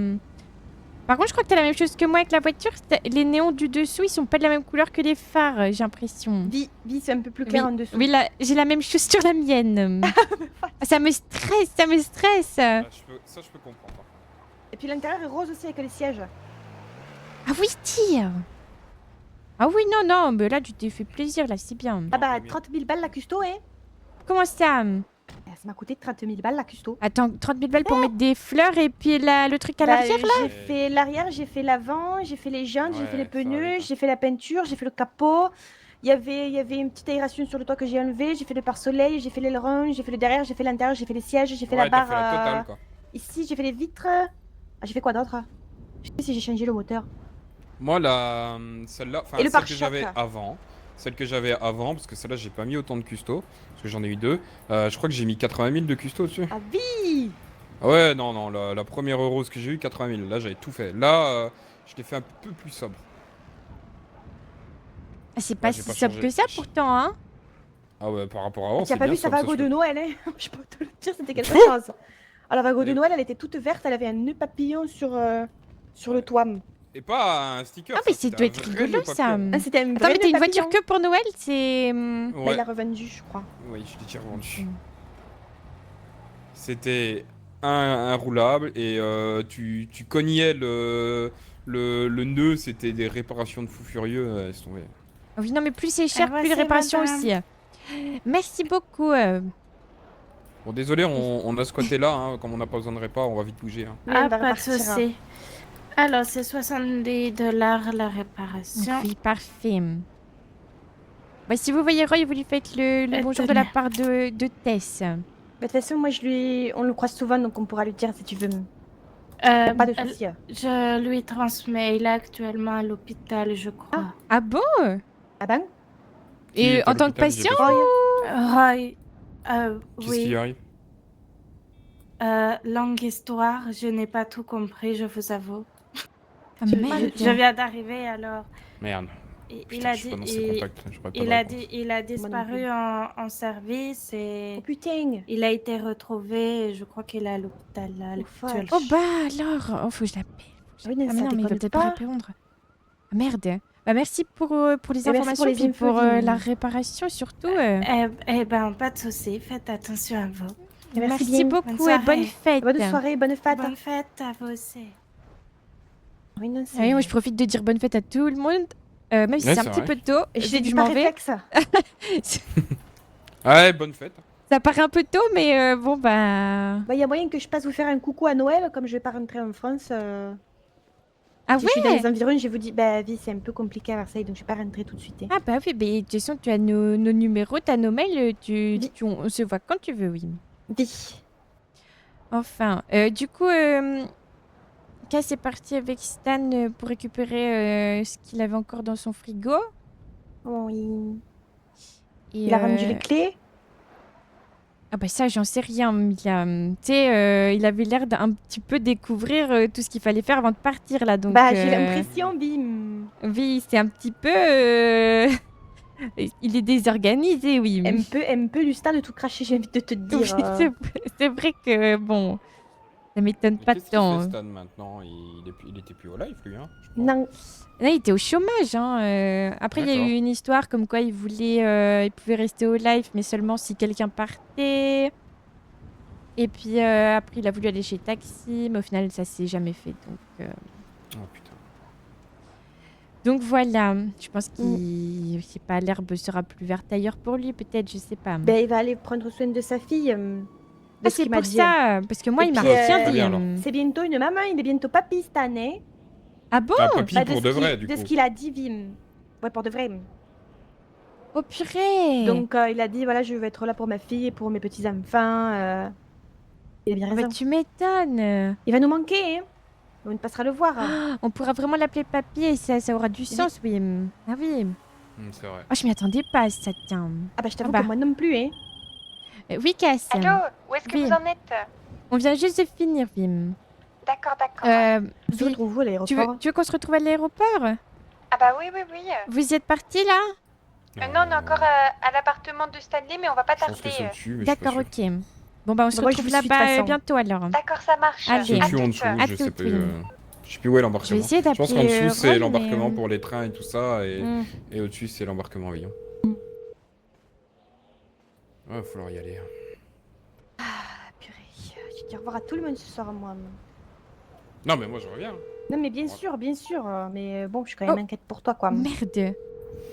Par contre, je crois que t'as la même chose que moi avec la voiture. Les néons du dessous, ils sont pas de la même couleur que les phares, j'ai l'impression. Vi, c'est un peu plus clair en dessous. Oui, là, j'ai la même chose sur la mienne. Ça me stresse, ça me stresse. Ah, ça je peux comprendre. Et puis l'intérieur est rose aussi avec les sièges. Ah oui, tire. Ah oui, non, non, mais là, tu t'es fait plaisir, là, c'est bien. Ah bah 30 000 balles la custo, hein. Comment ça? Ça m'a coûté 30 000 balles la custo. Attends, 30 000 balles pour mettre des fleurs et puis le truc à l'arrière, là? J'ai fait l'arrière, j'ai fait l'avant, j'ai fait les jantes, j'ai fait les Ouais, ça va pneus, vite, hein. j'ai fait la peinture, j'ai fait le capot. Il y avait une petite aération sur le toit que j'ai enlevé, j'ai fait le pare-soleil, j'ai fait l'aileron, j'ai fait le derrière, j'ai fait l'intérieur, j'ai fait les sièges, j'ai fait la Ouais, t'as barre. fait la totale, quoi. Ici, j'ai fait les vitres. Ah, j'ai fait quoi d'autre? Je sais pas si j'ai changé le moteur. Moi, celle-là, enfin Et le celle que pare-choc. j'avais avant, parce que celle-là, j'ai pas mis autant de custo, parce que j'en ai eu deux. Je crois que j'ai mis 80 000 de custo dessus. Ah oui. Ah ouais, non, la première rose que j'ai eu, 80 000. Là, j'avais tout fait. Là, je l'ai fait un peu plus sobre. Ah, c'est pas j'ai si pas sobre changé. que ça, pourtant, hein? Ah ouais, par rapport à avant, Tu c'est as pas bien vu sa sobre, vago ça, de je Noël, hein? Je peux te le dire, c'était quelque chose. Alors, la vago de Noël, elle était toute verte, elle avait un nœud papillon sur le toit. Et pas un sticker. Ah, mais ça, ça c'était doit un être vrai rigolo, nœud ça. papillon. Ah, c'était un Attends, vrai mais t'as une nœud voiture papillon. que pour Noël, c'est... Bah, Ouais. il l'a revendu, je crois. Oui, je l'ai déjà revendu. C'était un roulable et tu cognais le nœud, c'était des réparations de fou furieux, laisse tomber. Oui, non, mais plus c'est cher, Ah, plus les voici, réparations madame. aussi. Merci beaucoup. Bon, désolé, on a squatté là, hein, comme on n'a pas besoin de réparer, on va vite bouger. Hein. Oui, on va Pas de repartir, hein. souci. Alors, c'est 70 $ la réparation. Oui, parfait. Bah, si vous voyez Roy, vous lui faites le bonjour de la part de Tess. Bah, de toute façon, moi, on le croise souvent, donc on pourra lui dire si tu veux. Pas de soucis. Je lui transmets. Il est actuellement à l'hôpital, je crois. Ah bon? Ah ben? Qui Et est à en tant que l'hôpital, j'ai patient? pas- Roy, Qu'est-ce oui. qui lui arrive? Longue histoire, je n'ai pas tout compris, je vous avoue. Ah Je merde. viens d'arriver alors. Merde. Et Putain, je suis pas dans ces contacts, je pourrais pas te répondre. il a non disparu plus. en service et Oh putain. il a été retrouvé. Je crois qu'il est à l'hôpital là, à Oh, l'heure actuelle. Oh bah alors. Oh, faut que je l'appelle. Oui, mais Ah mais ça non, mais il va déconne peut-être pas pas. répondre. Ah merde. Bah merci pour les Et merci informations pour les puis infos, pour Vim. la réparation surtout. Eh ben, pas de souci. Faites attention à vous. Merci Merci bien. beaucoup Bonne et bonne soirée. fête. Bonne soirée, bonne fête. Bonne fête à vous aussi. Oui, non, Ah oui, moi je profite de dire bonne fête à tout le monde. Même si Ouais, c'est un c'est petit vrai. peu tôt, Je vu l'ai que dit je par m'en vais. réflexe. Ouais, bonne fête. Ça paraît un peu tôt, mais bon bah. Bah, il y a moyen que je passe vous faire un coucou à Noël, comme je vais pas rentrer en France. Ah Si je suis dans ouais. les environs, je vous dis, bah, vie, c'est un peu compliqué à Versailles, donc je vais pas rentrer tout de suite. Hein. Ah bah oui, mais de toute façon tu as nos numéros, t'as nos mails, Oui. on se voit quand tu veux, oui. Vie. Enfin, du coup, Cass est parti avec Stan pour récupérer ce qu'il avait encore dans son frigo. Oh, Et, il a rendu les clés. Ah bah ça, j'en sais rien. Tu sais, il avait l'air d'un petit peu découvrir tout ce qu'il fallait faire avant de partir là. Donc, Bah, j'ai l'impression, bim. oui, c'est un petit peu. Il est désorganisé, oui. Un peu du stade de tout cracher, j'ai envie de te dire. Oui, c'est vrai que bon, ça m'étonne Mais pas qu'est-ce qu'il tant. fait Stan maintenant? Il était plus au live lui, hein, je crois. Non. Là, il était au chômage. Hein. Après, il y a D'accord. eu une histoire comme quoi il pouvait rester au live, mais seulement si quelqu'un partait. Et puis après, il a voulu aller chez Taxi, mais au final, ça s'est jamais fait. Oh putain. Donc voilà. Je pense qu'il, je sais pas, l'herbe sera plus verte ailleurs pour lui, peut-être, je sais pas. Ben, il va aller prendre soin de sa fille. De Ah, ce c'est qu'il m'a pour dit. ça, parce que moi, Et il m'a puis, rien très dit. bien, alors. C'est bientôt une maman, il est bientôt papy cette année. Ah bon? Ah, papy Bah, pour de vrai, du de coup. ce qu'il a dit, Vim. Ouais, pour de vrai. Oh purée! Donc, il a dit, voilà, je vais être là pour ma fille et pour mes petits-enfants. Il a bien Bah, raison. tu m'étonnes. Il va nous manquer, hein. On passera le voir. Ah, on pourra vraiment l'appeler papy et ça aura du sens, oui. Ah oui. C'est vrai. Oh, je m'y attendais pas à ça, tiens. Ah bah, je t'avoue Ah bah. que moi non plus, hein. Oui, Cass. Allô, où est-ce que Oui. vous en êtes? On vient juste de finir, Vim. D'accord, d'accord. On se Vi, retrouve où à l'aéroport? tu veux qu'on se retrouve à l'aéroport? Ah bah oui, oui, oui. Vous y êtes parti là? Non, on est encore à l'appartement de Stanley, mais on va pas Je pense tarder. que c'est au-dessus, mais je suis pas D'accord, sûr. ok. Bon, bah, on se Bah, moi, je retrouve vous suis de là-bas toute façon. bientôt alors. D'accord, ça marche. Allez. C'est À au-dessus ou en toutes. dessous, À je sais toutes, pas. oui. Je sais plus où est Je vais l'embarquement. essayer Je pense qu'en d'appeler dessous c'est Ron, l'embarquement mais- pour les trains et tout ça, et Hmm. au-dessus c'est l'embarquement avion. Ouais, il va falloir y aller. Ah, purée. Je dis au revoir à tout le monde ce soir, moi. Non, mais moi je reviens. Non, mais bien sûr, bien sûr. Mais bon, je suis quand même Oh. inquiète pour toi, quoi. Merde.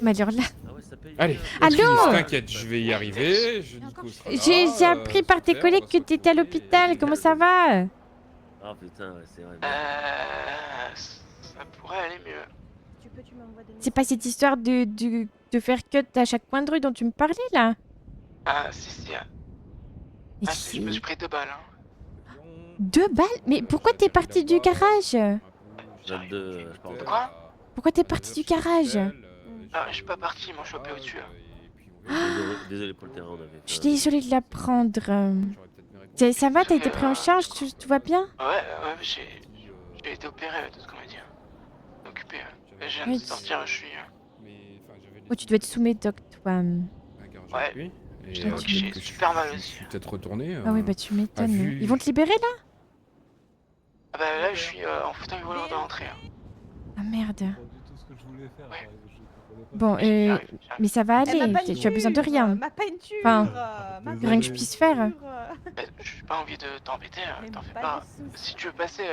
Mais alors là, Ah ouais, ça paye. Allez, Allô t'inquiète, je vais y arriver. Je Nico sera là, j'ai appris par tes super, on collègues va que se t'étais à retrouver, l'hôpital. et- Comment ça va? Ah putain, ouais, c'est vrai. Ça pourrait aller mieux. Tu m'envoies des C'est pas cette histoire de faire cut à chaque coin de rue dont tu me parlais là? Ah, si. Mais Ah, je me suis pris 2 balles. Hein. 2 balles? Mais pourquoi t'es parti du garage? 22, je pense. De quoi? Pourquoi t'es parti du garage? Ah, je suis pas parti, ils m'ont chopé au-dessus. Désolé pour le terrain, on avait. Je suis désolée de l'apprendre. Ça va, t'as été pris en charge, tout va bien? Ouais, j'ai été opéré, tout ce qu'on m'a dit. Occupé. Je viens Oui, de sortir, je suis. Oh, tu dois être sous médoc, toi. Ouais. Et J'ai super mal aussi. Je suis peut-être retourné. Ah oui, bah tu m'étonnes. vu- Ils vont te libérer là? Ah bah là, je suis en fauteuil volant de l'entrée. Ah merde. Ouais. Bon, J'arrive. mais ça va Eh, aller, ma tu as besoin de rien. Ma peinture Enfin, ma rien que je puisse faire. peinture. J'ai pas envie de t'embêter, Mais t'en fais pas pas. de soucis. Si tu veux passer,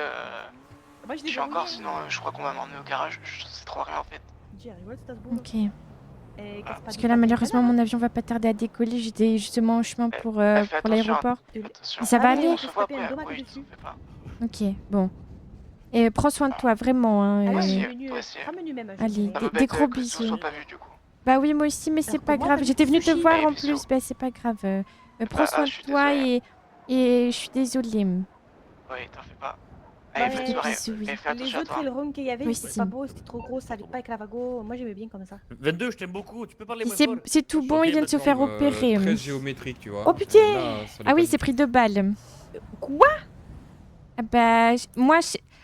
Moi, je je suis encore, sinon je crois qu'on va m'emmener au garage. Je sais trop rien en fait. Ok. Parce que là, malheureusement, mon avion va pas tarder à décoller. J'étais justement en chemin pour fais attention. l'aéroport. Attention. Ça va aller? On se voit après. Oui, t'en fais pas. Ok, bon. Et prends soin de toi, vraiment. Hein, Moi et- aussi. Allez, Ça me des bête gros que tu bisous. sois pas vu du coup. Bah oui, moi aussi, mais c'est Alors pas que moi, grave. pas J'étais du venue te sushi. voir Allez, en bisous. plus, bah c'est pas grave. Prends Bah, soin je de suis toi désolé. et je suis désolée. Oui, t'en fais pas. Allez, Ouais, bonne des soirée. bisous, oui. Et fais Les attention à autres toi. ailerons qu'il y avait, Oui, c'était si. pas beau, c'était trop gros, ça allait pas avec la vago. Moi, j'aimais bien comme ça. 22, je t'aime beaucoup, tu peux parler moins C'est fort. c'est tout bon, il vient de se faire opérer. Très géométrique, tu vois. Oh, putain. Là, ça Ah oui, déconne. c'est pris 2 balles. Quoi? Ah bah, moi,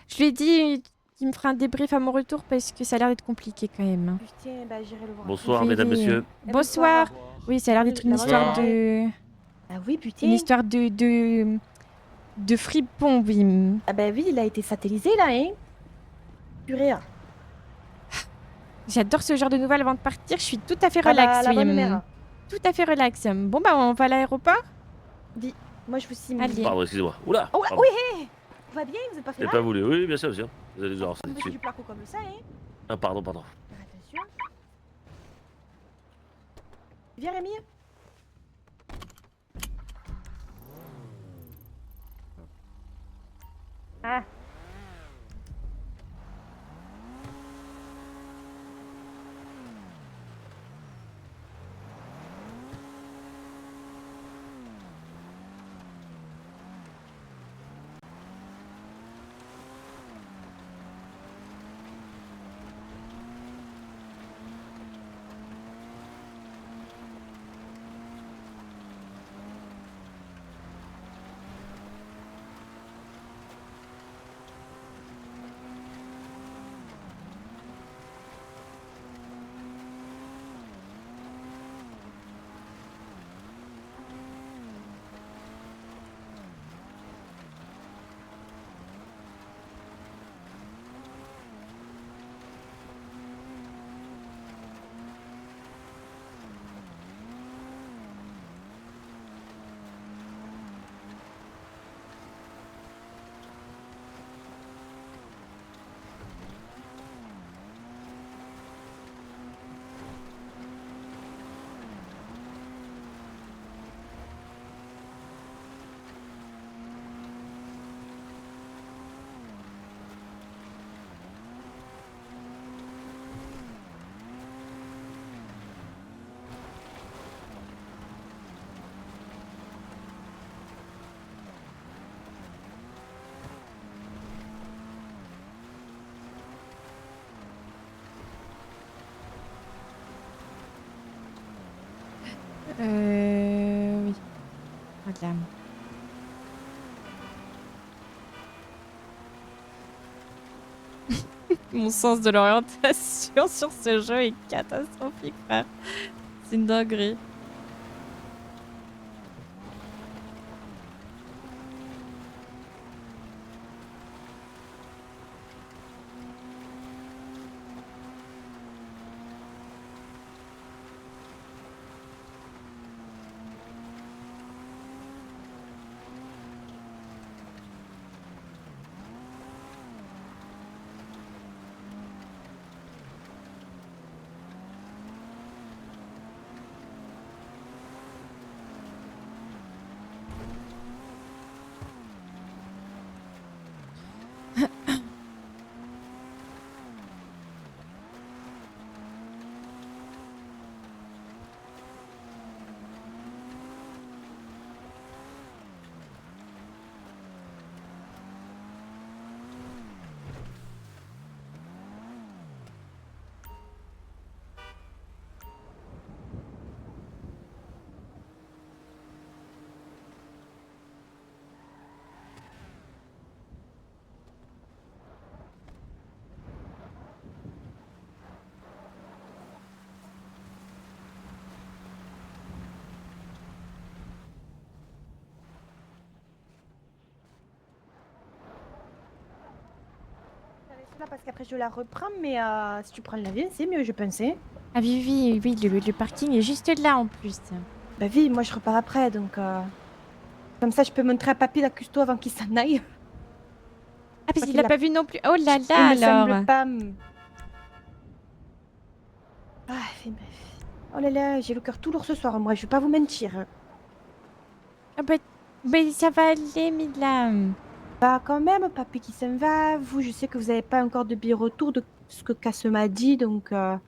je lui ai dit, qui me fera un débrief à mon retour parce que ça a l'air d'être compliqué quand même. Putain, bah j'irai le voir. Bonsoir, Oui, mesdames, oui. messieurs. Bonsoir. Oui, ça a l'air d'être une La histoire bonne de... Ah oui, putain. Une histoire de fripon, oui. Ah bah oui, il a été satellisé là, hein. Purée. J'adore ce genre de nouvelles avant de partir. Je suis tout à fait Ah bah, relax, la oui. bonne mère. Tout à fait relax. Bon, bah, on va à l'aéroport. Moi je vous signe. Allez. Pardon, excusez-moi. Oula. Oh, pardon. oui, tout va bien, vous êtes pas fait J'ai mal. pas voulu. Oui, bien sûr, bien sûr. Vous allez voir ça Vous tout de faites suite. du placo comme ça, hein. Ah, pardon. Faire attention. Viens Rémi. Ah. Oui. Voilà. Mon sens de l'orientation sur ce jeu est catastrophique, frère. C'est une dinguerie. Là parce qu'après je la reprends, mais si tu prends l'avion, c'est mieux, je pensais. Ah oui, le parking est juste là en plus. Bah oui, moi je repars après, donc comme ça je peux montrer à papy la custo avant qu'il s'en aille. Ah, parce Parce qu'il qu'il l'a a- pas vu non plus. Oh là Il là, me semble alors. pas. Ah, bref. Oh là là, j'ai le cœur tout lourd ce soir, moi, je vais pas vous mentir. Ah bah, mais ça va aller, Mila. Bah quand même, papy qui s'en va, vous, je sais que vous avez pas encore de billet retour de ce que Cass m'a dit, donc... Bah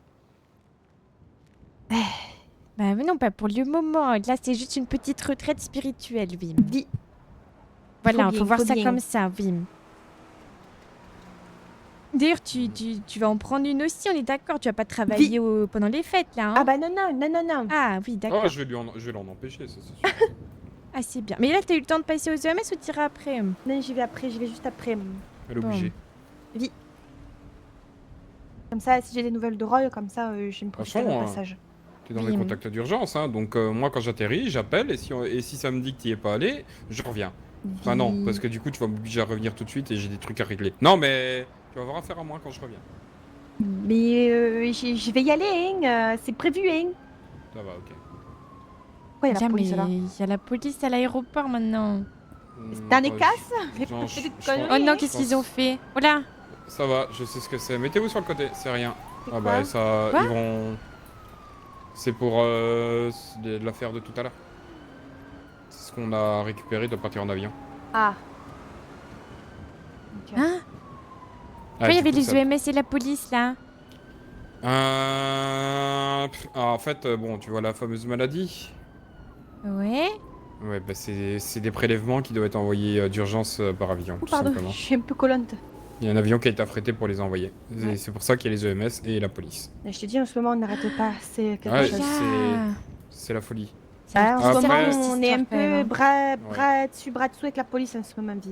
mais non, pas pour le moment. Là, c'est juste une petite retraite spirituelle, Vim. Dis. Voilà, bien, faut voir faut ça bien. comme ça, Vim. D'ailleurs, tu vas en prendre une aussi, on est d'accord. Tu vas pas travailler pendant les fêtes, là, hein. Ah bah non. Ah oui, d'accord. Oh, je vais l'en empêcher, ça c'est sûr. Ah, c'est bien. Mais là, t'as eu le temps de passer aux EMS ou t'iras après? Non, j'y vais juste après. Elle est Bon. obligée. Comme ça, si j'ai des nouvelles de Roy, comme ça, je vais me profiter façon, au passage. T'es dans Oui, mes mais- contacts d'urgence, hein. Donc moi, quand j'atterris, j'appelle et si ça me dit que t'y es pas allé, je reviens. Enfin non, parce que du coup, tu vas m'obliger à revenir tout de suite et j'ai des trucs à régler. Non, mais tu vas avoir affaire à moi quand je reviens. Mais je vais y aller, hein. C'est prévu, hein. Ça va, ok. Pourquoi il y a la Tiens, police mais là il y a la police à l'aéroport maintenant. T'as des Bah, casses genre, Fais des je conneries, Oh non, hein. qu'est-ce qu'ils ont fait? Oh là! Ça va, je sais ce que c'est. Mettez-vous sur le côté, c'est rien. C'est Ah quoi bah ça, Quoi ils vont... C'est pour l'affaire de tout à l'heure. C'est ce qu'on a récupéré de partir en avion. Ah. Ok. Hein? Ah, Pourquoi il y du avait coup, les ça- EMS et la police là? en fait, bon, tu vois la fameuse maladie. Ouais? Ouais, bah c'est des prélèvements qui doivent être envoyés d'urgence par avion, Oh, tout pardon, simplement. je suis un peu collante. Il y a un avion qui a été affrété pour les envoyer. Et Ouais. c'est pour ça qu'il y a les EMS et la police. Je te dis, en ce moment, on n'arrête pas. C'est quelque Ouais, chose. c'est la folie. Ça a Ah, en l'air ce Après- moment, cette on est un histoire, quand même, peu hein. bras dessus, bras dessous avec la police en ce moment, Vin.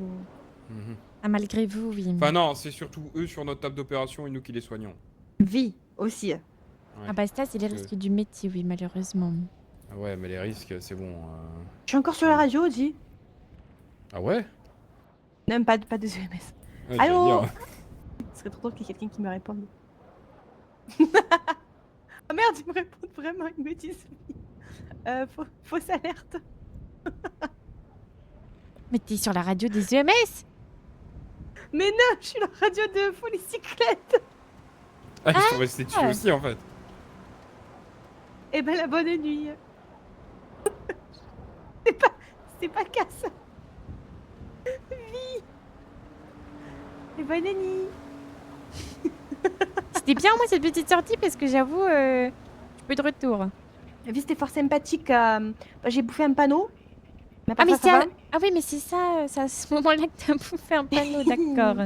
Mhm. Ah, malgré vous, oui. Enfin non, c'est surtout eux sur notre table d'opération et nous qui les soignons. Vie aussi. Ouais. Ah bah ça, c'est les Parce que- risques du métier, oui, malheureusement. Ah ouais, mais les risques, c'est bon. Je suis encore sur la radio, dis. Ah ouais. Non, pas de EMS. Ouais, Allô. j'allais dire. Ce serait trop drôle qu'il y ait quelqu'un qui me réponde. Oh merde, ils me répondent vraiment, ils me disent oui. Fausse alerte. Mais t'es sur la radio des EMS? Mais non, je suis la radio de Polycyclette. Ah, ils sont restés dessus aussi en fait. Eh ben la bonne nuit. C'est pas casse. Vie. Et bonne nuit. C'était bien, moi, cette petite sortie, parce que j'avoue, je suis peu de retour. Vie, c'était fort sympathique. Bah, j'ai bouffé un panneau. Mais à Ah, part mais ça, ça va. ah oui, mais c'est ça, c'est à ce moment-là que t'as bouffé un panneau, d'accord.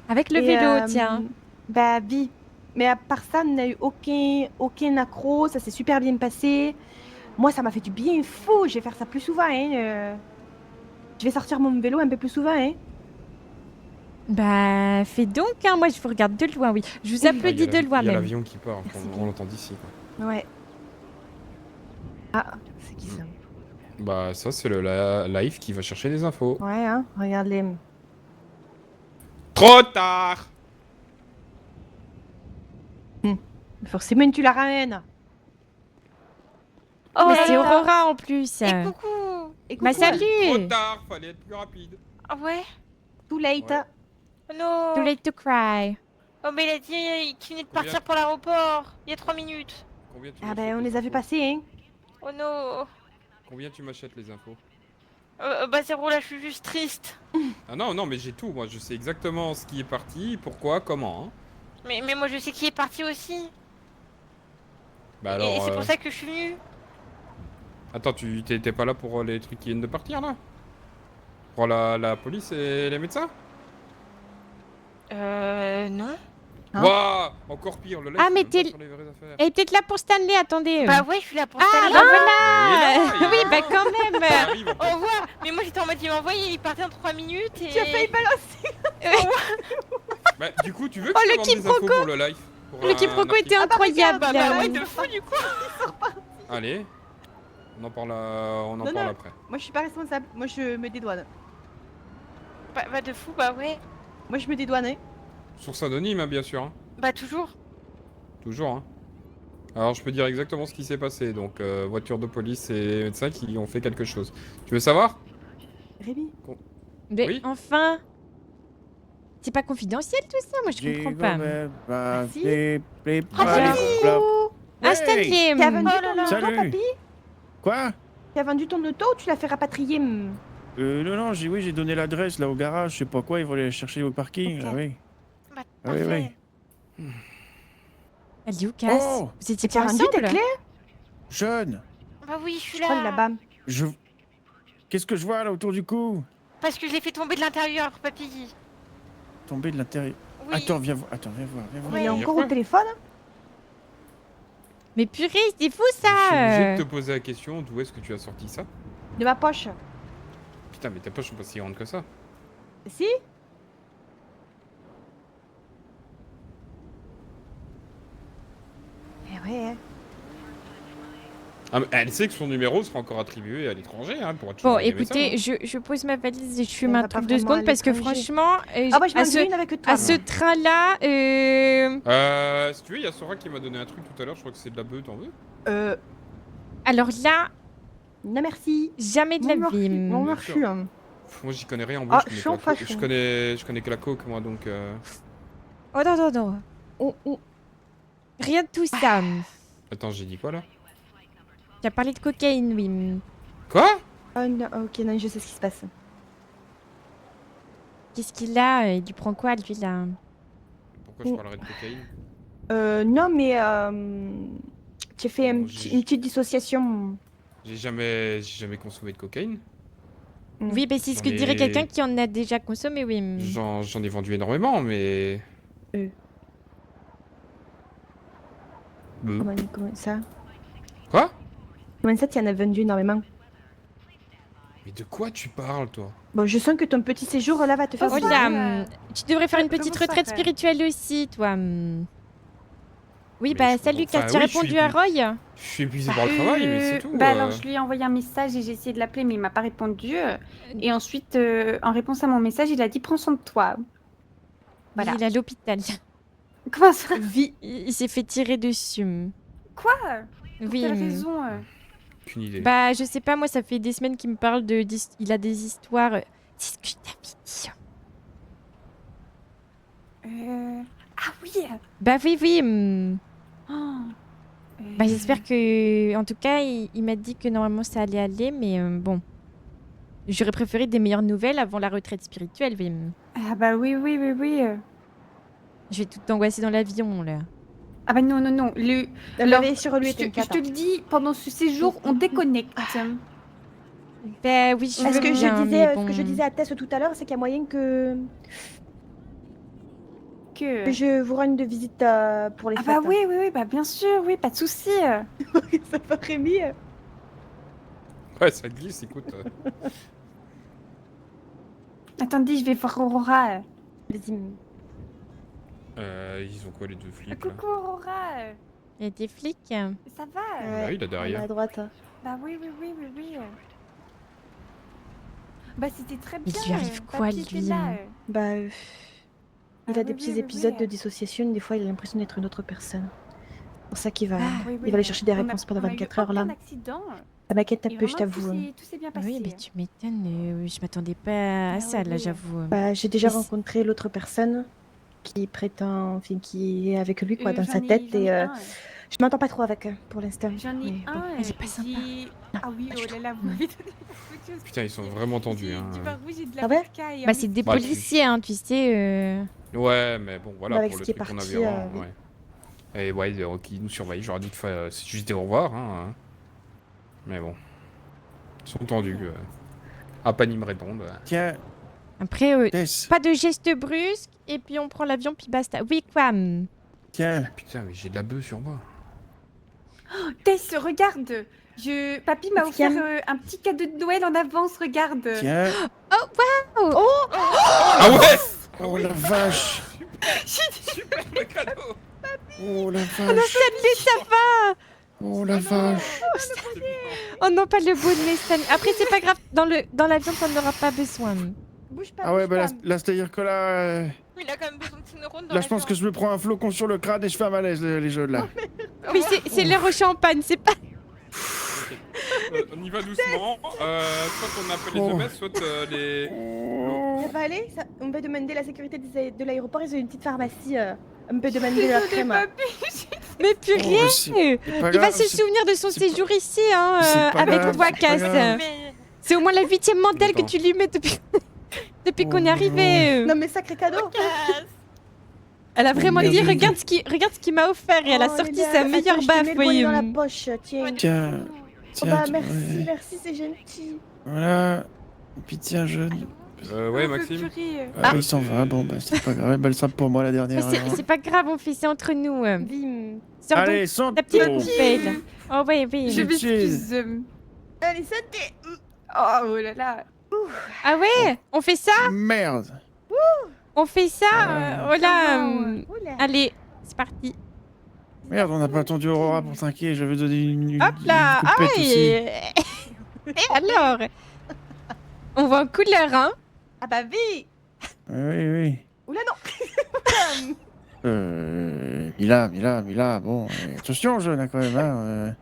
Avec le Et, vélo, tiens. Bah, vie. Mais à part ça, on n'a eu aucun accro. Ça s'est super bien passé. Moi, ça m'a fait du bien fou. Je vais faire ça plus souvent. Hein. Je vais sortir mon vélo un peu plus souvent. Hein. Bah, fais donc, hein. Moi, je vous regarde de loin, oui. Je vous applaudis de loin, Il y a même. l'avion qui part, Merci on l'entend d'ici quoi. Ouais. Ah, c'est qui ça? Bah ça c'est le live qui va chercher des infos. Ouais, hein. Regarde-les. Trop tard. Forcément, tu la ramènes. Oh, mais là c'est là. Aurora en plus. Et coucou. Et Bah, coucou, salut. Trop tard, fallait être plus rapide. Ah ouais. Too late. Ouais. Oh non. Too late to cry. Oh mais il a dit qu'il venait de Combien partir pour l'aéroport. Il y a 3 minutes. Combien tu Ah m'achètes ben, on les a infos vu passer, hein. Oh non. Combien tu m'achètes les infos? Bah zéro là, je suis juste triste. Ah non, non mais j'ai tout, moi je sais exactement ce qui est parti, pourquoi, comment. Hein. Mais moi je sais qui est parti aussi. Bah Et alors... c'est pour ça que je suis venue. Attends, tu t'étais pas là pour les trucs qui viennent de partir là? Pour la police et les médecins? Non. Hein? Waouh, encore pire, le live Ah, c'est mais même pas t'es- sur les vraies affaires. Elle est peut-être là pour Stanley, attendez. Bah ouais, je suis là pour Ah, ça. bah Il est voilà. là, il est Oui, là. bah quand Ça même. arrive, en fait. Au revoir. Mais moi j'étais en mode il m'a envoyé, il partait en 3 minutes et... Tu as failli balancer. Bah, du coup, tu veux que Oh, je le te vende des infos quiproquo. pour le live? Pour Le un quiproquo article était incroyable. Bah ouais, de fou du coup. Allez, on en parle, Non, non. après. Moi, je suis pas responsable. Moi, je me dédouane. Bah de fou, bah ouais. Moi, je me dédouane, hein. Source anonyme, hein, bien sûr. Hein. Bah toujours. Toujours. Hein. Alors, je peux dire exactement ce qui s'est passé. Donc, voiture de police et médecins qui ont fait quelque chose. Tu veux savoir? Rémi. Mais Oui. enfin. C'est pas confidentiel tout ça, moi je comprends pas. Merci. Ah, Stanley. Tu as vendu Oh là ton là. auto, Salut. papy? Quoi? Tu as vendu ton auto ou tu l'as fait rapatrier? Non, non, j'ai donné l'adresse là au garage, je sais pas quoi, ils vont aller chercher au parking. Ok. Ah oui. Bah Ah oui, parfait. oui. Elle dit où casse? Oh. Vous étiez Tu as pas rendu tes ensemble? clés? Jeune, Bah oui, je suis Je crois là. là-bas. je. Qu'est-ce que je vois là autour du cou? Parce que je l'ai fait tomber de l'intérieur, papy. Tomber de l'intérieur. Oui. Attends, viens voir. Attends, viens voir. Viens voir. Il est dire encore quoi au téléphone? Mais purée, c'est fou Je suis obligé ça. de te poser la question, d'où est-ce que tu as sorti ça? De ma poche. Putain, mais ta poche sont pas si grandes que ça. Si? ouais. Hein. Ah, mais elle sait que son numéro sera encore attribué à l'étranger, hein, pour Bon, écoutez, je pose ma valise et je fume Elle un va pas truc 2 vraiment à secondes parce que l'étranger. franchement, Ah bah je à m'en ce, dis une avec toi. à ce train-là, Si tu veux, il y a Sora qui m'a donné un truc tout à l'heure, je crois que c'est de la bœuf, t'en veux? alors là, Non merci. jamais de la vie. Mon Bien merci. sûr. Hein. Moi j'y connais rien en Ah, bœuf, je suis en fashion. je connais que la coke moi donc Oh non, non, non. Rien de tout ça. Attends, j'ai dit quoi là? Tu as parlé de cocaïne, oui. Quoi? Oh non, ok, non, je sais ce qui se passe. Qu'est-ce qu'il a? Il lui prend quoi, lui, là? Pourquoi je parlerais de cocaïne? Non mais tu as fait Non, une petite dissociation. J'ai jamais consommé de cocaïne. Oui, mais c'est ce que J'en ai- dirait quelqu'un qui en a déjà consommé, oui. J'en ai vendu énormément, mais... Comment ça? Quoi? Comment ça, tu en as vendu énormément? Mais de quoi tu parles, toi? Bon, je sens que ton petit séjour là va te faire... Oh du là, bien. tu devrais faire une Comment petite ça, retraite frère spirituelle aussi, toi. Oui, Mais bah je salut, comprends- Kat, tu as oui, je suis répondu à Roy? Je suis épuisé par le travail, mais c'est tout. Bah alors je lui ai envoyé un message et j'ai essayé de l'appeler mais il m'a pas répondu. Et ensuite, en réponse à mon message, il a dit prends soin de toi. Voilà. Il est à l'hôpital. Comment ça? Il s'est fait tirer dessus. Quoi? Pour Oui. quelle raison Aucune idée. Bah, je sais pas, moi, ça fait des semaines qu'il me parle de. Il a des histoires. C'est ce que je t'avais dit. Ah oui. Bah, oui, oui. Oh. Bah, j'espère que. En tout cas, il m'a dit que normalement ça allait aller, mais bon. J'aurais préféré des meilleures nouvelles avant la retraite spirituelle, oui. Ah bah oui, oui, oui, oui. Je vais tout angoisser dans l'avion, là. Ah bah non, non, non. Alors, sur lui, je te le dis, pendant ce séjour, on déconnecte. Bah oui, je Ce veux que bien, je mais disais, bon. ce que je disais à Tess tout à l'heure, c'est qu'il y a moyen que Que... je vous rende de visite pour les Ah fêtes. bah oui, oui, oui, bah bien sûr, oui, pas de souci. Ça va Rémi. Ouais, ça glisse, écoute. Attendez, je vais voir Aurora. Vas-y. Ils ont quoi les deux flics Coucou Aurora. Il y a des flics. Ça va? Bah oui, là derrière. À droite. Bah oui, oui, oui, oui, oui. Bah c'était très bien. Il lui arrive quoi, Papy était lui là, Bah, il Ah a des oui, petits oui, épisodes oui. de dissociation. Des fois, il a l'impression d'être une autre personne. C'est pour ça qu'il va, Oui, oui, il va aller chercher des on a- réponses pendant on a eu 24 heures là. aucun accident. Ça m'inquiète un Et peu, je vraiment, t'avoue. Tout s'est bien passé. Oui, mais tu m'étonnes. Je m'attendais pas à Ah ça, oui, là, oui. j'avoue. Bah, j'ai déjà Mais c'est- rencontré l'autre personne qui prétend, enfin, qui est avec lui quoi dans sa J'en ai- tête j'en ai et un, je m'entends pas trop avec pour l'instant. J'en ai mais bon. un. il est pas sympa. Ah oui, pas du oh là là, vous m'avez donné beaucoup de choses. Putain, ils sont vraiment tendus. J'ai Hein. du vin rouge et de la Ah ouais vodka et un Bah, c'est des Bah, tu- policiers, hein, tu sais. Ouais, mais bon, voilà, Avec pour ce le qui est truc qu'on parti, avait avant, ouais. Et ouais, qui nous surveillent, j'aurais dit de faire... C'est juste des au revoir, hein. Mais bon. Ils sont tendus. Apani me répondent. Tiens, Après, Tess, pas de gestes brusques, et puis on prend l'avion, puis basta. Oui, quoi tiens. Putain, mais j'ai de la bœuf sur moi. Tess, regarde. Papy m'a Qu'est-ce qu'il y offert a un petit cadeau de Noël en avance, regarde. Tiens. Ah ouais. Oh la vache. Super le cadeau. Oh la vache. Ça va Oh la vache. Oh non, pas le beau de mes Stanley. Après, c'est pas grave, dans l'avion, t'en auras pas besoin. Bouge pas. Ah ouais, bouge bah pas. là, c'est-à-dire que là... Il a quand même besoin de ses neurones dans Là, je pense que je me prends un flocon sur le crâne et je fais un malaise, les jeux là. Oui, c'est l'air au champagne, c'est pas... On y va doucement. Soit on appelle les Oh. EMS, soit les... Ça va aller ça, on peut demander la sécurité de l'aéroport, ils ont une petite pharmacie. On peut demander de la crème. Mais purée Oh, bah, c'est pas Il va grave, se c'est- souvenir de son c'est pas- séjour ici, hein, c'est pas avec grave, toi, c'est pas Cass. grave. C'est au moins la 8e mandale que Attends. tu lui mets depuis, depuis qu'on est Oh, arrivé. Non mais sacré cadeau. Elle a vraiment Merde. dit, regarde ce qu'il m'a offert, et elle a Oh, sorti les gars, sa attends, meilleure je te mets baffe. le bonnet Oui. dans la poche, tiens. Tiens. Oh Tiens, bah tu- merci, ouais. merci, c'est gentil. Voilà. Et puis tiens, je... ouais, Maxime. Ah, il s'en va, bon bah c'est pas grave, elle sera pour moi la Mais dernière. alors. c'est pas grave, on fait ça entre nous. Bim. Sors donc Allez, sans ta petite trop. poubelle. Oh oui, oui. Je m'excuse. Allez, santé. Oh là là. Ah ouais, on fait ça Merde. On fait ça Ah. Oh là Oula. Allez, c'est parti. Merde, on n'a pas attendu Aurora pour trinquer. Je vais donner une Hop là. une Ah coupette oui. aussi. Et alors? On voit en couleur, hein? Ah bah oui. Oui, oui. Oula non. Mila, bon, attention jeune hein, quand même, hein.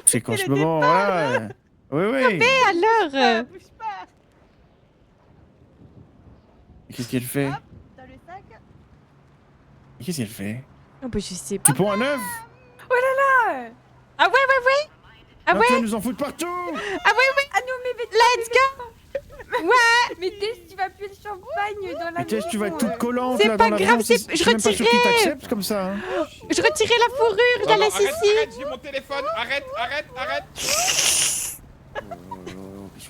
C'est qu'en C'est ce le moment, voilà. Oui, oui. Et alors? Bouge pas. Qu'est-ce qu'elle fait? Dans le sac. Qu'est-ce qu'elle fait? Oh, bah, je sais pas. Tu prends un œuf? Ah ouais, ouais, ouais. Ah Tu ouais? vas nous en foutre partout! Ah ouais, ouais. Ah non, mais Let's go. mais Tess, tu vas plus le champagne dans la Mais Tess, tu vas être toute maison. collante C'est là pas dans grave, l'avion. c'est- je suis même pas sûr qu'ils retirais. t'acceptent comme ça. Hein. Je retirais la fourrure, il y a la arrête, Sissi. arrête, j'ai mon téléphone. Arrête.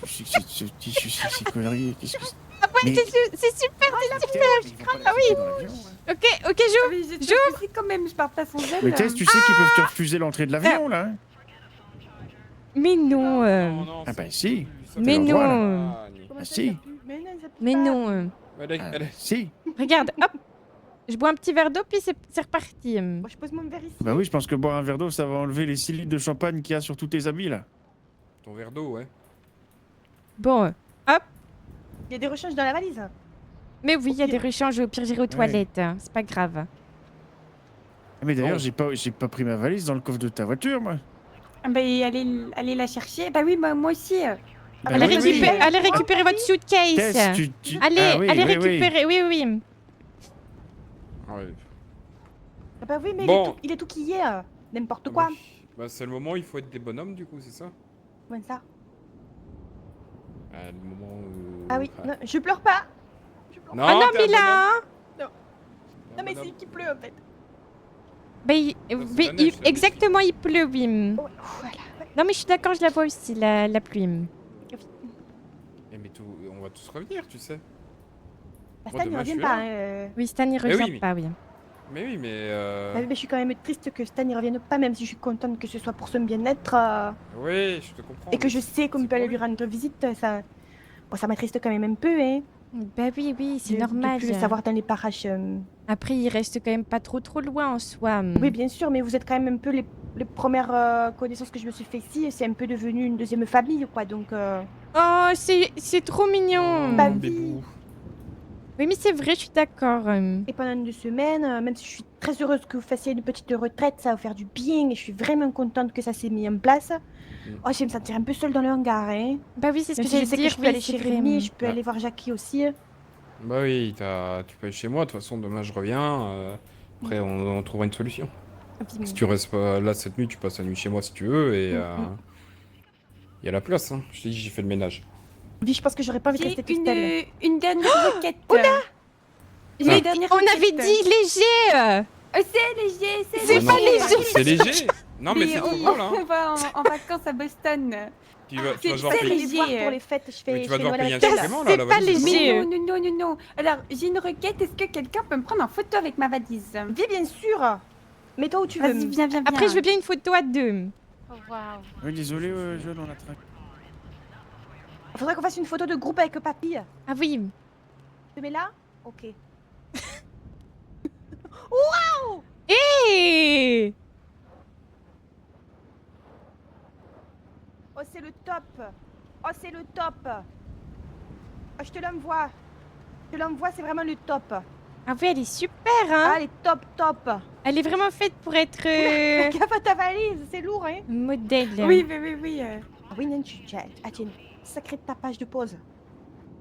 Qu'est-ce que c'est ces conneries? Qu'est-ce que c'est? Ah ouais, Mais- c'est super, c'est super. Ah oui. Ok, ok, Ah, Jo. mais j'ai Jo. aussi quand même, je pars pas sans elle. Mais Tess, tu sais qu'ils peuvent te refuser l'entrée de l'avion là. Hein. Mais non. Non, Ah c'est bah si. ça Mais fait le droit, là. non. Comment Ah, ça, si. il y a plus Mais non, ça peut Mais pas. non. Ah, si. Regarde, hop. Je bois un petit verre d'eau, puis c'est reparti. Moi, je pose mon verre ici. Bah oui, je pense que boire un verre d'eau, ça va enlever les 6 litres de champagne qu'il y a sur tous tes habits là. Ton verre d'eau, ouais. Bon. Il y a des rechanges dans la valise. Mais oui, il y a Ok. des rechanges, au pire j'irai aux toilettes. C'est pas grave. Ah, mais d'ailleurs, Oh. j'ai pas pris ma valise dans le coffre de ta voiture moi. Ah bah, allez la chercher. Bah oui, bah, moi aussi. Bah Allez, oui, oui. allez récupérer votre suitcase. Tess, Allez, Ah oui, allez oui, oui. récupérer. Oui, oui. Ouais. Ah bah oui, mais Bon. il est tout qui est. N'importe quoi. Oui. Bah, c'est le moment où il faut être des bonhommes, du coup, c'est ça? Comment ça? Le moment où... Ah oui, non, je pleure pas. Je pleure Non, Oh non, t'es un Mila. Non, mais bonhomme. c'est qui pleut en fait. Bah, c'est la neige, c'est la exactement, il pleut, oui. Oh, voilà. Non, mais je suis d'accord, je la vois aussi, la pluie. Eh, mais on va tous revenir, tu sais. Bah, Moi, Stan, il demain, je revient suis pas. là. Hein. Oui, Stan, il oui, revient mais- pas, oui. Mais oui, mais... Ah oui, mais je suis quand même triste que Stan ne revienne pas, même si je suis contente que ce soit pour son bien-être. Oui, je te comprends. Et que mais je sais qu'on c'est peut aller pas lui vrai. rendre visite. Ça, bon, ça m'attriste quand même un peu, hein. Bah oui, oui, c'est de normal. plus le savoir dans les parages. Après, il reste quand même pas trop loin en soi. Oui, bien sûr, mais vous êtes quand même un peu les premières connaissances que je me suis fait ici. C'est un peu devenu une deuxième famille, quoi. Donc, Oh, c'est trop mignon. Bah, Bébou. Oui, mais c'est vrai, je suis d'accord. et pendant 2 semaines, même si je suis très heureuse que vous fassiez une petite retraite, ça va vous faire du bien. Et je suis vraiment contente que ça s'est mis en place. Oh, je vais me sentir un peu seule dans le hangar, hein. Bah oui, c'est ce Même que si j'allais je sais dire. que je peux Oui, aller c'est chez vrai. Rémi, je peux Ah. aller voir Jackie aussi. Bah oui, tu peux aller chez moi, de toute façon, demain je reviens. Après, on trouvera une solution. Si tu restes pas là cette nuit, tu passes la nuit chez moi si tu veux, et il y a la place, hein. Je t'ai dit, j'ai fait le ménage. Oui, je pense que j'aurais pas envie de J'ai rester toute seule. une dernière requête. Mais Une dernière on requête. avait dit léger. C'est léger, C'est pas léger. C'est léger. Non, mais c'est on, trop drôle, hein. on va en vacances à Boston. Tu vas c'est- genre c'est Je vais payer... les léger. voir pour les fêtes. Je Mais fais, tu je vas fais devoir Noël payer un avec elle. supplément, là, C'est la pas valise. léger. Mais non. Alors, j'ai une requête. Est-ce que quelqu'un peut me prendre en photo avec ma valise? Viens, bien sûr. Mets-toi où tu veux. Vas-y, viens. Après, je veux bien une photo à deux. Oh, waouh. Oui, désolé, jeune, on a traqué. Faudrait qu'on fasse une photo de groupe avec papy. Ah oui. Tu mets là? Ok. Hé. Oh, c'est le top. Oh, c'est le top. Oh, je te l'envoie. Je te l'envoie, c'est vraiment le top. Ah oui, elle est super, hein. Ah, elle est top, top. Elle est vraiment faite pour être Fais gaffe à ta valise, c'est lourd, hein. modèle. Oui. Ah oui, non, tiens, une sacrée tapage de pause.